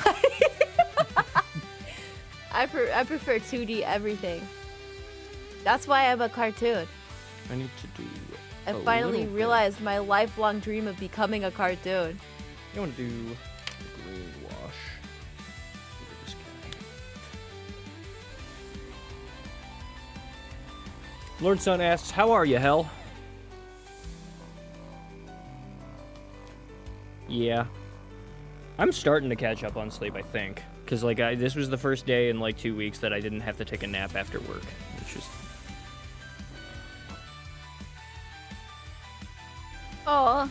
I prefer 2D everything. That's why I'm a cartoon. I need to do. I finally realized my lifelong dream of becoming a cartoon. You want to do green wash? Look at this guy. Lord Sun asks, "How are you, Hell?" Yeah, I'm starting to catch up on sleep. I think because like this was the first day in like 2 weeks that I didn't have to take a nap after work, which is. Oh.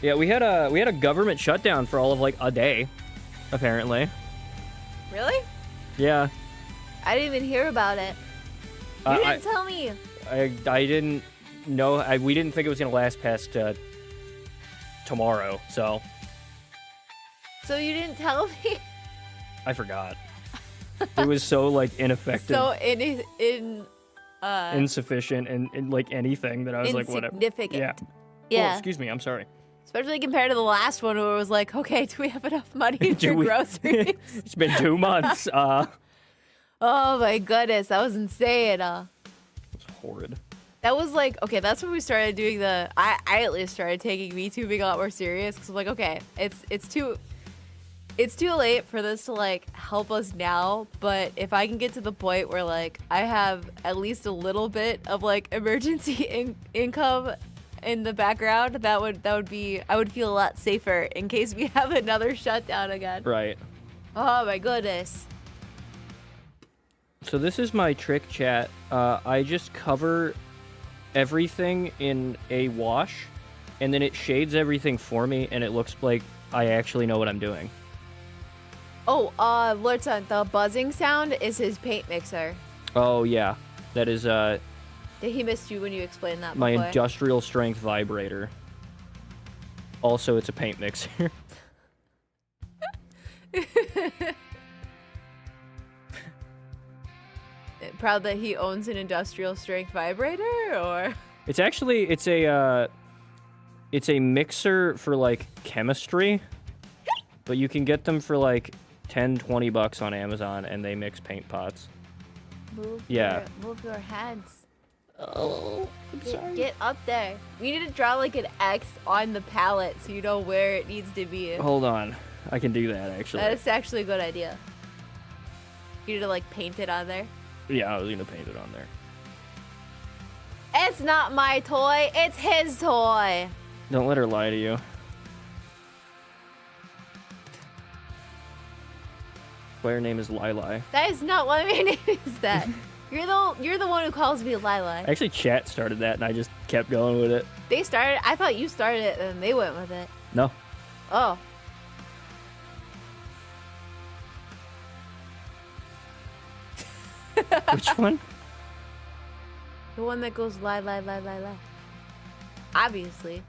Yeah, we had a government shutdown for all of like a day, apparently. Really? Yeah. I didn't even hear about it. You didn't tell me. I didn't know. We didn't think it was gonna last past tomorrow, so. So you didn't tell me? I forgot. It was so like ineffective. So insufficient and like anything that I was like whatever. Insignificant. Yeah. Yeah. Oh, excuse me. I'm sorry. Especially compared to the last one where it was like, okay, do we have enough money for groceries? It's been 2 months. Oh my goodness, that was insane. It was horrid. That was like, okay, that's when we started doing I at least started taking VTubing a lot more serious because I'm like, okay, it's too late for this to like help us now, but if I can get to the point where like I have at least a little bit of like emergency income in the background, that would be, I would feel a lot safer in case we have another shutdown again. Right. Oh my goodness. So this is my trick, chat. I just cover everything in a wash, and then it shades everything for me, and it looks like I actually know what I'm doing. Oh, Lord Sun, the buzzing sound is his paint mixer. Oh yeah, that is He missed you when you explained that my before. industrial strength vibrator. Also, it's a paint mixer. Proud that he owns an industrial strength vibrator, or? It's actually it's a mixer for like chemistry, but you can get them for like $10-20 on Amazon, and they mix paint pots. Move your hands. Oh, I'm sorry. Get up there. We need to draw like an X on the palette so you know where it needs to be. Hold on, I can do that actually. That is actually a good idea. You need to like paint it on there. Yeah, I was gonna paint it on there. It's not my toy, it's his toy. Don't let her lie to you. Player name is Lila. That is not what my name is. That you're the one who calls me Lila. Actually, chat started that, and I just kept going with it. They started. I thought you started it, and they went with it. No. Oh. Which one? The one that goes lie. Obviously.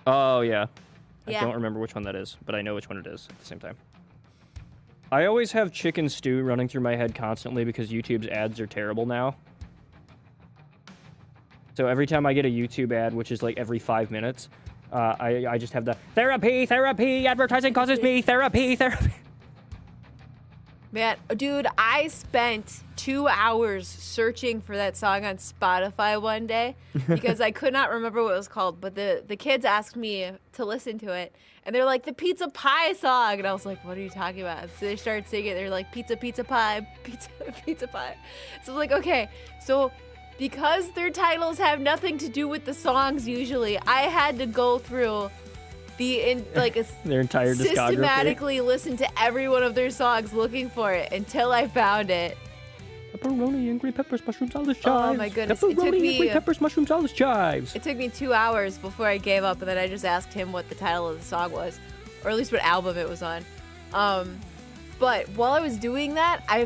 Oh, yeah. Yeah. I don't remember which one that is, but I know which one it is at the same time. I always have chicken stew running through my head constantly because YouTube's ads are terrible now. So every time I get a YouTube ad, which is like every 5 minutes, I just have the therapy, advertising causes me, therapy. Man, dude, I spent 2 hours searching for that song on Spotify one day because I could not remember what it was called, but the kids asked me to listen to it, and they're like, the pizza pie song, and I was like, what are you talking about? And so they started singing it. They're like, pizza pie, pizza pie. So I'm like, okay, so because their titles have nothing to do with the songs usually, I had to go through their entire discography. Systematically listen to every one of their songs looking for it until I found it. Pepperoni and green peppers, mushrooms, all this chives. Oh my goodness. Pepperoni and green peppers, mushrooms, all this chives. It took me 2 hours before I gave up, and then I just asked him what the title of the song was, or at least what album it was on. But while I was doing that, I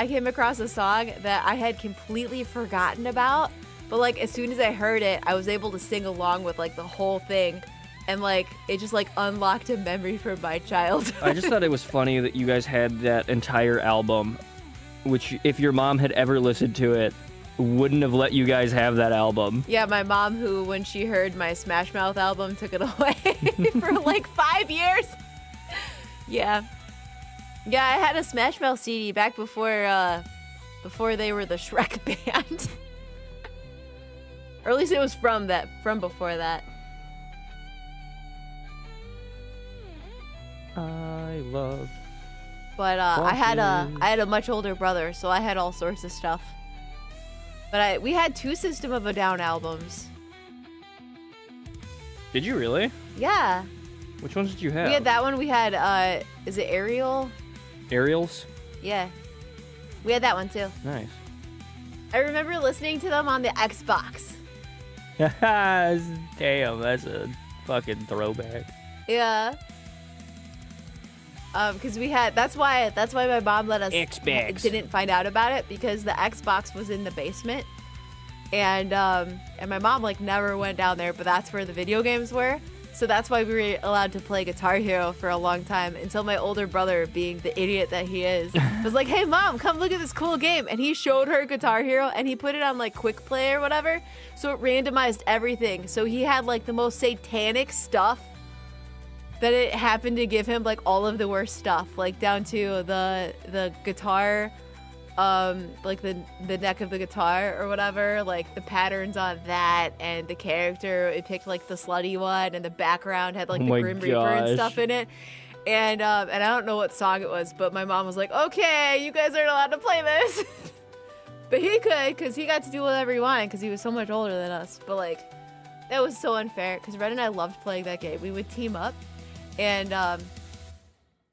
came across a song that I had completely forgotten about, but like as soon as I heard it, I was able to sing along with like the whole thing. and like it just like unlocked a memory from my childhood. I just thought it was funny that you guys had that entire album, which if your mom had ever listened to it, wouldn't have let you guys have that album. Yeah, my mom, who when she heard my Smash Mouth album, took it away for like 5 years. Yeah, I had a Smash Mouth CD back before they were the Shrek band. Or at least it was from before that. I love. But I had a much older brother, so I had all sorts of stuff. But we had 2 System of a Down albums. Did you really? Yeah. Which ones did you have? We had that one. We had is it Ariel? Ariel's? Yeah. We had that one too. Nice. I remember listening to them on the Xbox. Damn, that's a fucking throwback. Yeah. Because we had that's why my mom let us didn't find out about it, because the Xbox was in the basement, and my mom like never went down there, but that's where the video games were. So that's why we were allowed to play Guitar Hero for a long time, until my older brother, being the idiot that he is, was like, "Hey mom, come look at this cool game," and he showed her Guitar Hero, and he put it on like Quick Play or whatever, so it randomized everything. So he had like the most satanic stuff. That it happened to give him like all of the worst stuff, like down to the guitar, like the neck of the guitar or whatever, like the patterns on that, and the character, it picked like the slutty one, and the background had like the Grim Reaper and stuff in it. And I don't know what song it was, but my mom was like, "Okay, you guys aren't allowed to play this." But he could, because he got to do whatever he wanted, because he was so much older than us. But like, that was so unfair, because Red and I loved playing that game. We would team up. And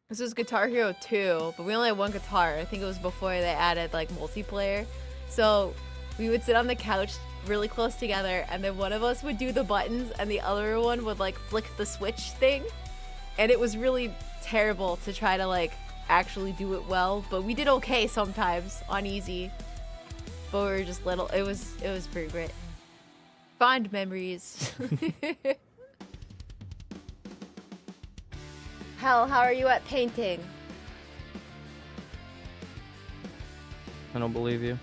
this was Guitar Hero 2, but we only had one guitar. I think it was before they added like multiplayer. So we would sit on the couch really close together, and then one of us would do the buttons and the other one would like flick the switch thing. And it was really terrible to try to like actually do it well, but we did okay sometimes on easy. But we were just little. It was pretty great. Fond memories. Hell, how are you at painting? I don't believe you.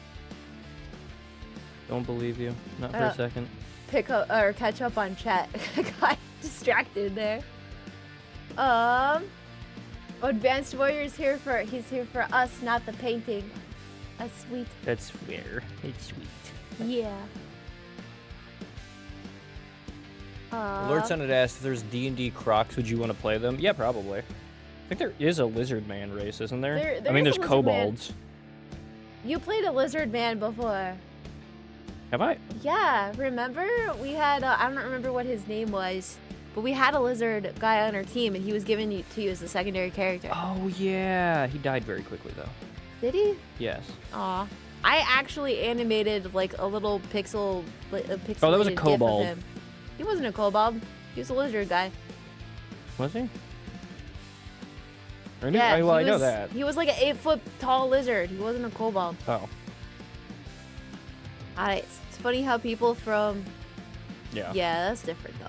Don't believe you. Not for a second. Pick up or catch up on chat. I got distracted there. Advanced Warrior's he's here for us, not the painting. That's sweet. That's fair. It's sweet. Yeah. Lord Senate asked if there's D&D Crocs, would you want to play them? Yeah, probably. I think there is a lizard man race, isn't there? I mean, there's kobolds. You played a lizard man before. Have I? Yeah, remember? We had, I don't remember what his name was, but we had a lizard guy on our team, and he was given to you as a secondary character. Oh, yeah. He died very quickly, though. Did he? Yes. Aw. I actually animated, like, a little pixel... Oh, that was a kobold. He wasn't a kobold. He was a lizard guy. Was he? Yeah, I know that. He was like an 8-foot tall lizard. He wasn't a kobold. Oh. Alright, it's funny how people from... Yeah. Yeah, that's different, though.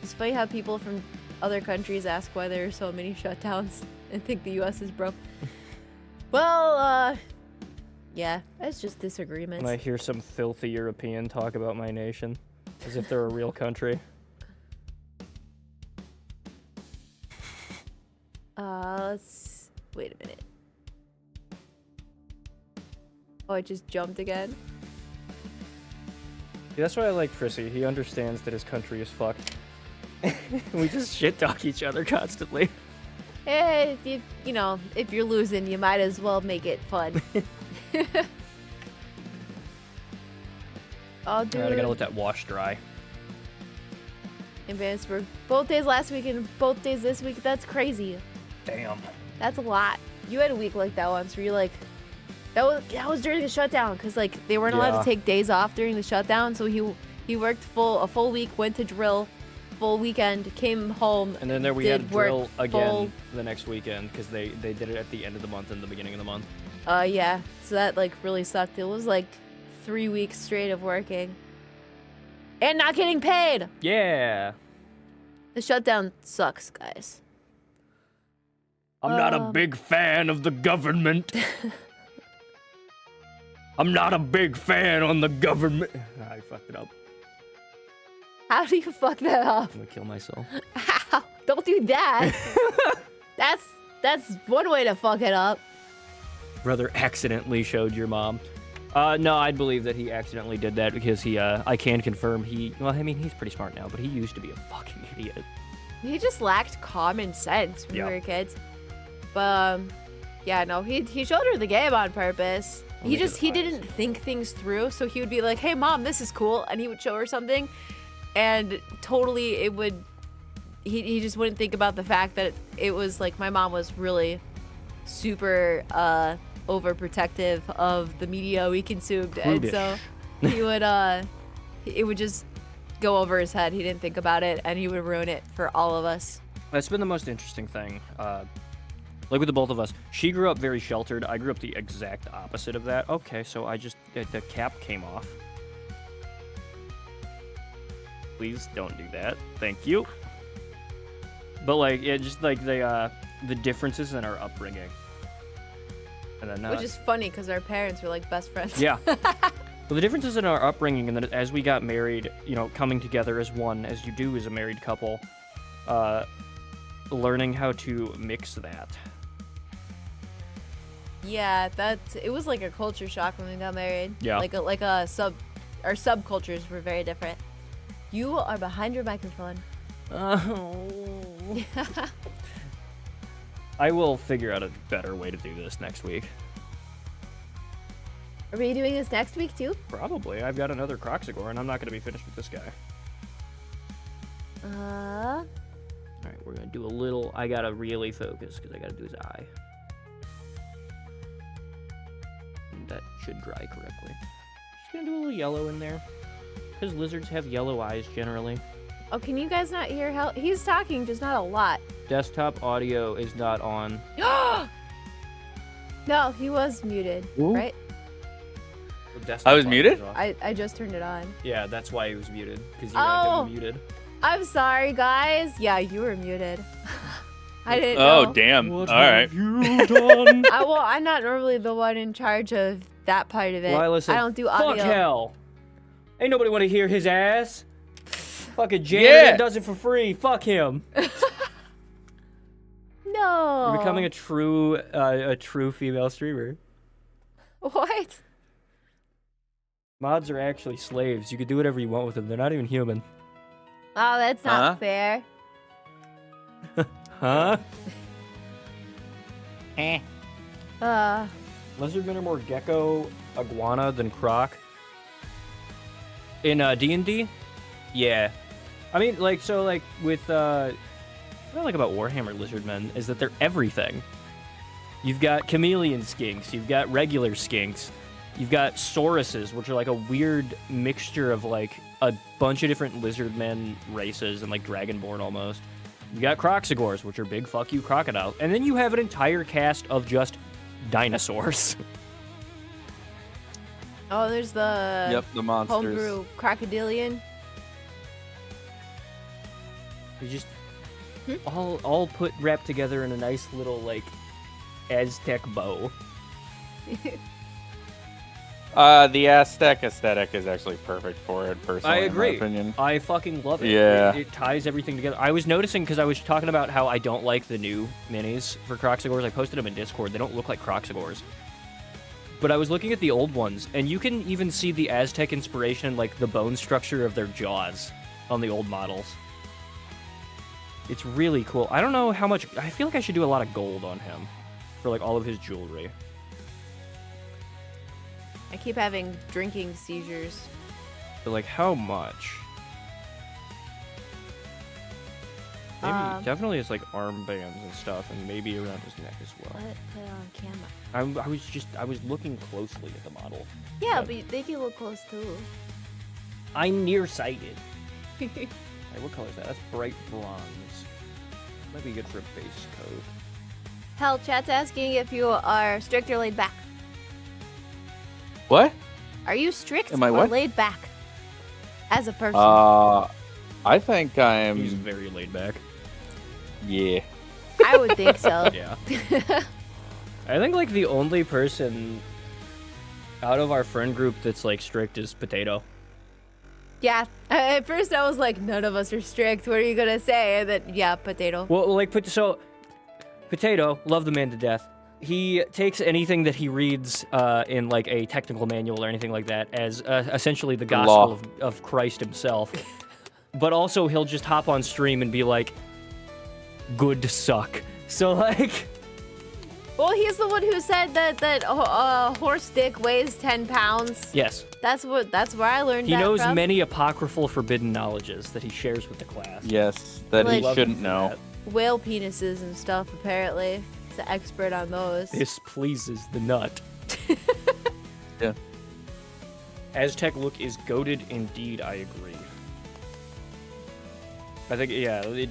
It's funny how people from other countries ask why there are so many shutdowns and think the U.S. is broke. Well, yeah, that's just disagreements. When I hear some filthy European talk about my nation. As if they're a real country. Let's... Wait a minute. Oh, it just jumped again? Yeah, that's why I like Prissy. He understands that his country is fucked. We just shit talk each other constantly. You know, if you're losing, you might as well make it fun. Oh, dude. Alright, I gotta let that wash dry. In Vancouver. Both days last week and both days this week. That's crazy. Damn. That's a lot. You had a week like that once where you're like... That was during the shutdown, because like they weren't allowed to take days off during the shutdown, so he worked a full week, went to drill, full weekend, came home. And then we had drill again the next weekend, because they did it at the end of the month and the beginning of the month. Yeah. So that like really sucked. It was like 3 weeks straight of working and not getting paid. Yeah. The shutdown sucks, guys. I'm not a big fan of the government. I'm not a big fan on the government. I fucked it up. How do you fuck that up? I'm gonna kill myself. How? Don't do that. That's one way to fuck it up. Brother accidentally showed your mom. No, I'd believe that he accidentally did that because I can confirm well, I mean, he's pretty smart now, but he used to be a fucking idiot. He just lacked common sense when we were kids. But, yeah, no, he showed her the game on purpose. He didn't think things through, so he would be like, hey, Mom, this is cool, and he would show her something, and totally he just wouldn't think about the fact that it was, like, my mom was really super, overprotective of the media we consumed, and so he would it would just go over his head. He didn't think about it, and he would ruin it for all of us. That's been the most interesting thing. Like with the both of us, she grew up very sheltered. I grew up the exact opposite of that. Okay, so the cap came off. Please don't do that. Thank you. But like, yeah, just like the differences in our upbringing. And then, which is funny because our parents were like best friends. Yeah. Well, the differences in our upbringing, and then as we got married, coming together as one, as you do as a married couple, learning how to mix that. Yeah, it was like a culture shock when we got married. Yeah. Our subcultures were very different. You are behind your microphone. Oh. I will figure out a better way to do this next week. Are we doing this next week too? Probably. I've got another Croxagore, and I'm not going to be finished with this guy. All right, we're going to do a little... I got to really focus, because I got to do his eye. And that should dry correctly. Just going to do a little yellow in there, because lizards have yellow eyes, generally. Oh, can you guys not hear how... He's talking, just not a lot. Desktop audio is not on. No, he was muted, right? I was muted? I just turned it on. Yeah, that's why he was muted, because you had him muted. I'm sorry, guys. Yeah, you were muted. I didn't know. Oh, damn. What all right. have you done? I'm not normally the one in charge of that part of it. Lila said, I don't do audio. Fuck hell. Ain't nobody want to hear his ass. Fucking janitor does it for free. Fuck him. No. You're becoming a true female streamer. What? Mods are actually slaves. You can do whatever you want with them. They're not even human. Oh, that's not fair. Huh? Lizardmen are more gecko, iguana than croc. In D&D? Yeah. I mean, with what I like about Warhammer Lizardmen is that they're everything. You've got chameleon skinks, you've got regular skinks, you've got sauruses, which are like a weird mixture of like a bunch of different lizardmen races and like dragonborn almost. You got croxagores, which are big fuck you crocodiles. And then you have an entire cast of just dinosaurs. Oh, there's the the monsters. homebrew crocodilian. You just all wrapped together in a nice little like Aztec bow. The Aztec aesthetic is actually perfect for it, personally. I agree. In my opinion. I fucking love it. Yeah. It ties everything together. I was noticing because I was talking about how I don't like the new minis for Croxagores. I posted them in Discord. They don't look like Croxagores. But I was looking at the old ones, and you can even see the Aztec inspiration, like the bone structure of their jaws on the old models. It's really cool. I don't know how much... I feel like I should do a lot of gold on him for like all of his jewelry. I keep having drinking seizures. But like, how much? Maybe definitely his like armbands and stuff, and maybe around his neck as well. Let it put it on camera. I was looking closely at the model. Yeah, but they can look close too. I'm nearsighted. Hey, what color is that? That's bright bronze. Might be good for a base coat. Hell, chat's asking if you are strict or laid back. What? Are you strict Am I or what? laid back as a person? I think He's I'm. very laid back. Yeah. I would think so. Yeah. I think like the only person out of our friend group that's like strict is Potato. Yeah. At first I was like, none of us are strict. What are you gonna say? And then, yeah, Potato. Well, like Potato, love the man to death. He takes anything that he reads in like a technical manual or anything like that as essentially the gospel of Christ himself. But also he'll just hop on stream and be like, good suck. So like... Well, he's the one who said that horse dick weighs 10 pounds. Yes. That's where I learned He that knows from. many apocryphal forbidden knowledges that he shares with the class. Yes, that Like- he shouldn't know. Whale penises and stuff, apparently. He's an expert on those. This pleases the nut. Yeah. Aztec look is goated indeed, I agree. I think, yeah, it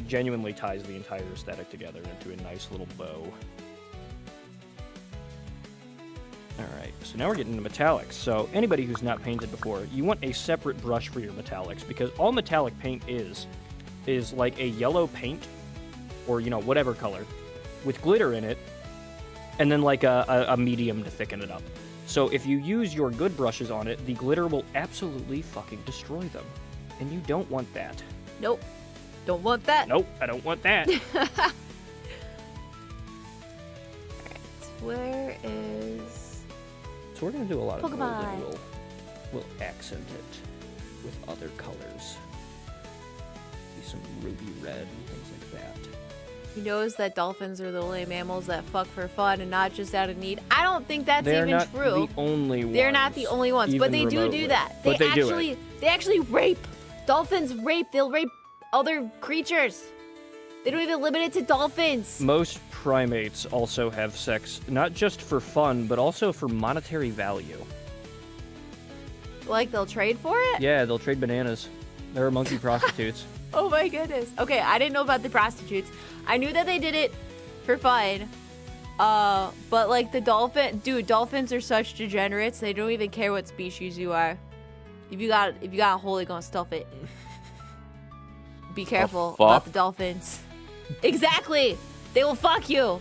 genuinely ties the entire aesthetic together into a nice little bow. Alright, so now we're getting into metallics. So anybody who's not painted before, you want a separate brush for your metallics, because all metallic paint is like a yellow paint, or, you know, whatever color, with glitter in it, and then like a medium to thicken it up. So if you use your good brushes on it, the glitter will absolutely fucking destroy them. And you don't want that. Nope. Don't want that. Nope, I don't want that. Where is... So we're gonna do a lot of gold, Pokemon. and we'll accent it with other colors. Be some ruby red and things like that. He knows that dolphins are the only mammals that fuck for fun and not just out of need. I don't think that's They're even not true. the only ones. They're not the only ones, but they even do remotely. that. But they do it. They actually rape. Dolphins rape. They'll rape other creatures. They don't even limit it to dolphins. Most primates also have sex, not just for fun, but also for monetary value. Like they'll trade for it? Yeah, they'll trade bananas. There are monkey prostitutes. Oh my goodness. Okay, I didn't know about the prostitutes. I knew that they did it for fun. But like the dolphins are such degenerates. They don't even care what species you are. If you got a hole, they're gonna stuff it. Be careful about the dolphins. Exactly. They will fuck you.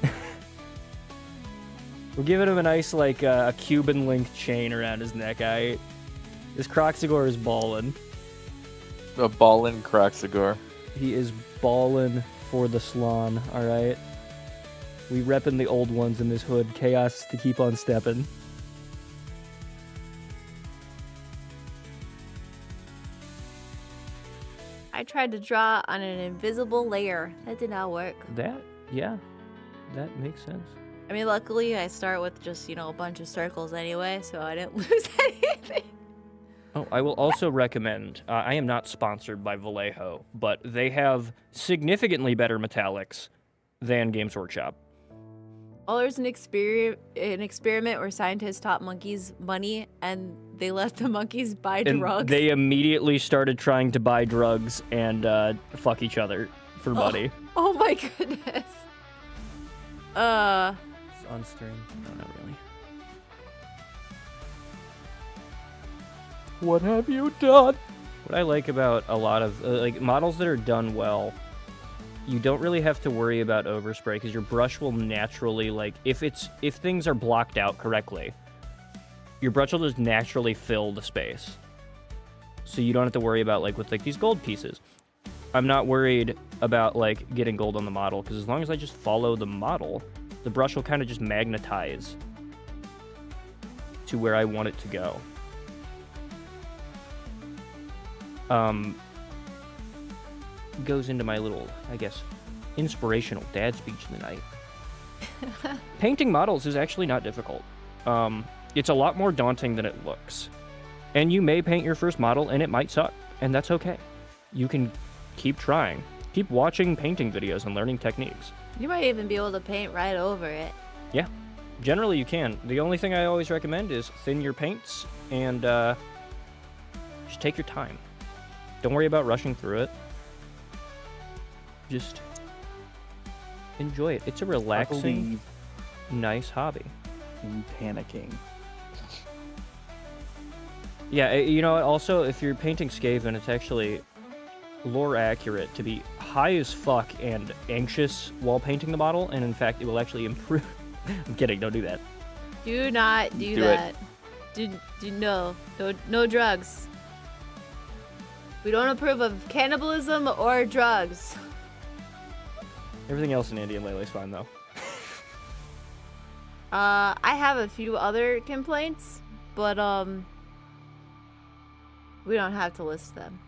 We're giving him a nice, like, a Cuban link chain around his neck. This Croxagore is ballin'. A ballin' Croxagore. He is ballin' for the salon, alright? We reppin' the old ones in this hood. Chaos to keep on steppin'. I tried to draw on an invisible layer. That did not work. That makes sense. I mean, luckily I start with just, a bunch of circles anyway, so I didn't lose anything. Oh, I will also recommend, I am not sponsored by Vallejo, but they have significantly better metallics than Games Workshop. Well, there's an experiment where scientists taught monkeys money, and they let the monkeys buy And drugs. they immediately started trying to buy drugs and fuck each other for money. Oh my goodness. It's on stream. No, not really. What have you done? What I like about a lot of like models that are done well, you don't really have to worry about overspray because your brush will naturally, like, if things are blocked out correctly, your brush will just naturally fill the space. So you don't have to worry about, like, with like these gold pieces. I'm not worried about like getting gold on the model because as long as I just follow the model, the brush will kind of just magnetize to where I want it to go. Goes into my little, I guess, inspirational dad speech of the night. Painting models is actually not difficult. It's a lot more daunting than it looks. And you may paint your first model and it might suck, and that's okay. You can keep trying. Keep watching painting videos and learning techniques. You might even be able to paint right over it. Yeah, generally you can. The only thing I always recommend is thin your paints and just take your time. Don't worry about rushing through it. Just enjoy it. It's a relaxing, nice hobby. I'm panicking. Yeah, you know, also, if you're painting Skaven, it's actually lore accurate to be high as fuck and anxious while painting the model, and in fact, it will actually improve. I'm kidding. Don't do that. Do not do Do that. No drugs. We don't approve of cannibalism or drugs. Everything else in Andy and Layla's fine though. I have a few other complaints, but we don't have to list them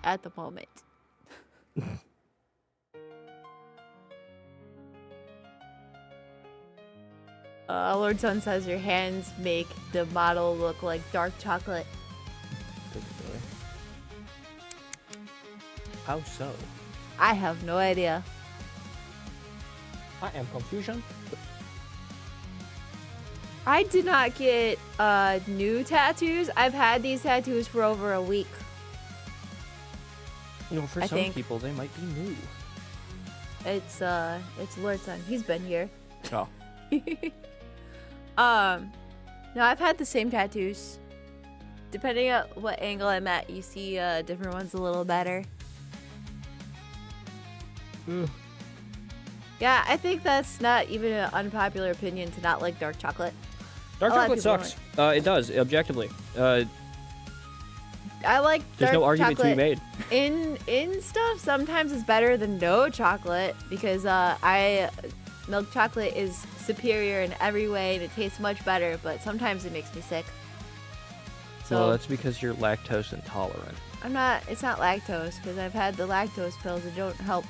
at the moment. Lord Sun says your hands make the model look like dark chocolate. How so? I have no idea. I am confusion. I did not get new tattoos. I've had these tattoos for over a week. You know, for I some think- people, they might be new. It's Lord Sun. He's been here. Oh. No, I've had the same tattoos. Depending on what angle I'm at, you see different ones a little better. Ugh. Yeah, I think that's not even an unpopular opinion to not like dark chocolate. Dark A lot of chocolate people sucks. It does, objectively. I like There's dark no argument to be chocolate made. in stuff. Sometimes it's better than no chocolate because milk chocolate is superior in every way and it tastes much better. But sometimes it makes me sick. So Well, that's because you're lactose intolerant. I'm not. It's not lactose because I've had the lactose pills that don't help.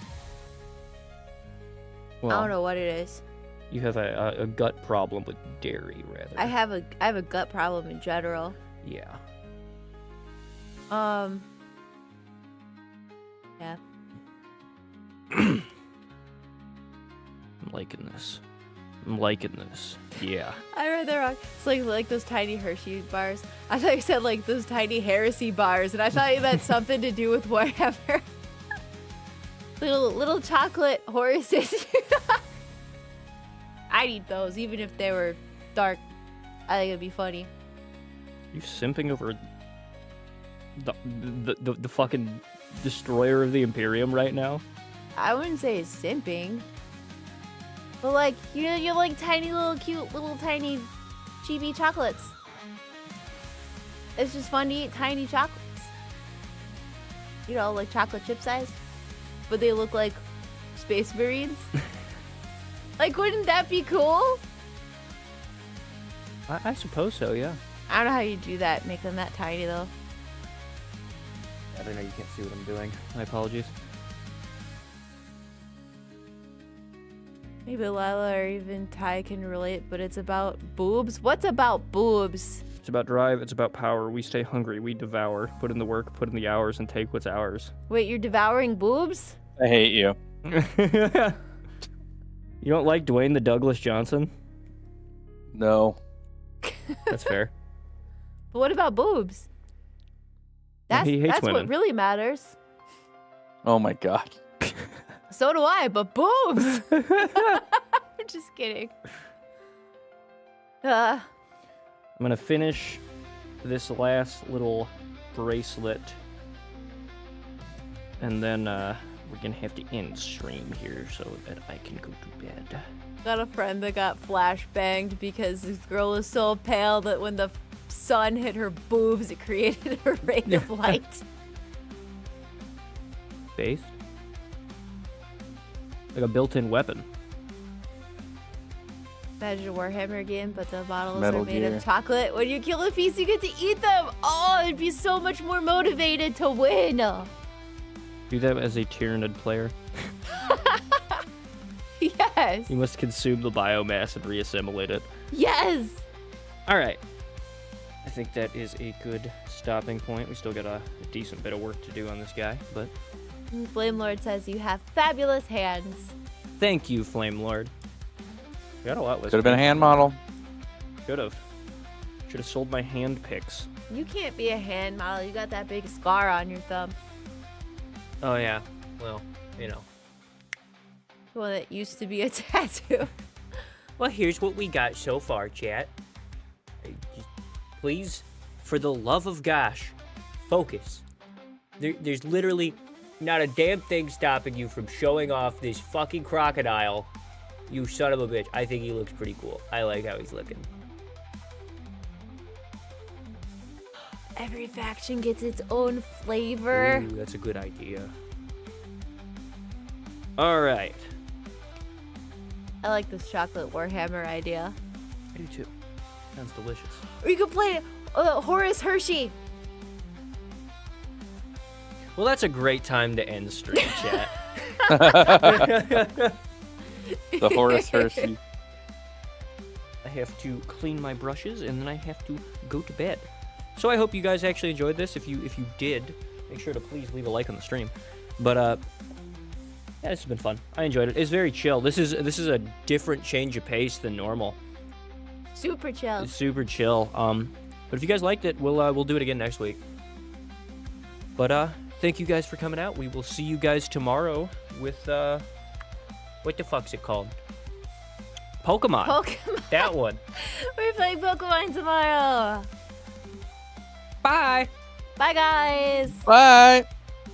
Well, I don't know what it is. You have a gut problem with dairy, rather. I have a gut problem in general. Yeah. Yeah. I'm liking this. Yeah. I read that wrong. It's like those tiny Hershey bars. I thought you said like those tiny heresy bars, and I thought you meant something to do with Warhammer. little chocolate horses. I'd eat those even if they were dark. I think it'd be funny. You simping over the fucking destroyer of the Imperium right now? I wouldn't say it's simping. But like, you know, you're like tiny little cute little tiny chibi chocolates. It's just fun to eat tiny chocolates. You know, like chocolate chip size. But they look like Space Marines. Like, wouldn't that be cool? I suppose so, yeah. I don't know how you do that, make them that tiny though. I don't know, you can't see what I'm doing. My apologies. Maybe Lila or even Ty can relate, but it's about boobs. What's about boobs? It's about drive, it's about power. We stay hungry, we devour. Put in the work, put in the hours, and take what's ours. Wait, you're devouring boobs? I hate you. You don't like Dwayne the Douglas Johnson? No. That's fair. But what about boobs? Well, he hates That's women. what really matters. Oh my god. So do I, but boobs! I'm just kidding. I'm gonna finish this last little bracelet, and then we're gonna have to end stream here so that I can go to bed. Got a friend that got flashbanged because this girl is so pale that when the sun hit her boobs, it created a ray of light. Based? Like a built-in weapon. Imagine a Warhammer game, but the bottles Metal are made Gear. of chocolate. When you kill a piece, you get to eat them. Oh, it'd be so much more motivated to win. Do that as a Tyranid player. Yes. You must consume the biomass and reassimilate it. Yes. Alright. I think that is a good stopping point. We still got a decent bit of work to do on this guy, but... And Flame Lord says you have fabulous hands. Thank you, Flame Lord. We got a lot Could have been a listed. hand model. Should have. Should have sold my hand picks. You can't be a hand model. You got that big scar on your thumb. Oh yeah. Well, you know. The one that used to be a tattoo. Well, here's what we got so far, chat. Please, for the love of gosh, focus. There's literally not a damn thing stopping you from showing off this fucking crocodile. You son of a bitch. I think he looks pretty cool. I like how he's looking. Every faction gets its own flavor. Ooh, that's a good idea. All right. I like this chocolate Warhammer idea. I do too. Sounds delicious. Or you could play Horace Hershey. Well, that's a great time to end stream chat. The Horace Hershey. I have to clean my brushes and then I have to go to bed. So I hope you guys actually enjoyed this. If you did, make sure to please leave a like on the stream. But yeah, this has been fun. I enjoyed it. It's very chill. This is a different change of pace than normal. Super chill. It's super chill. But if you guys liked it, we'll do it again next week. But thank you guys for coming out. We will see you guys tomorrow with what the fuck's it called? Pokemon. Pokemon. That one. We're playing Pokemon tomorrow. Bye. Bye, guys. Bye.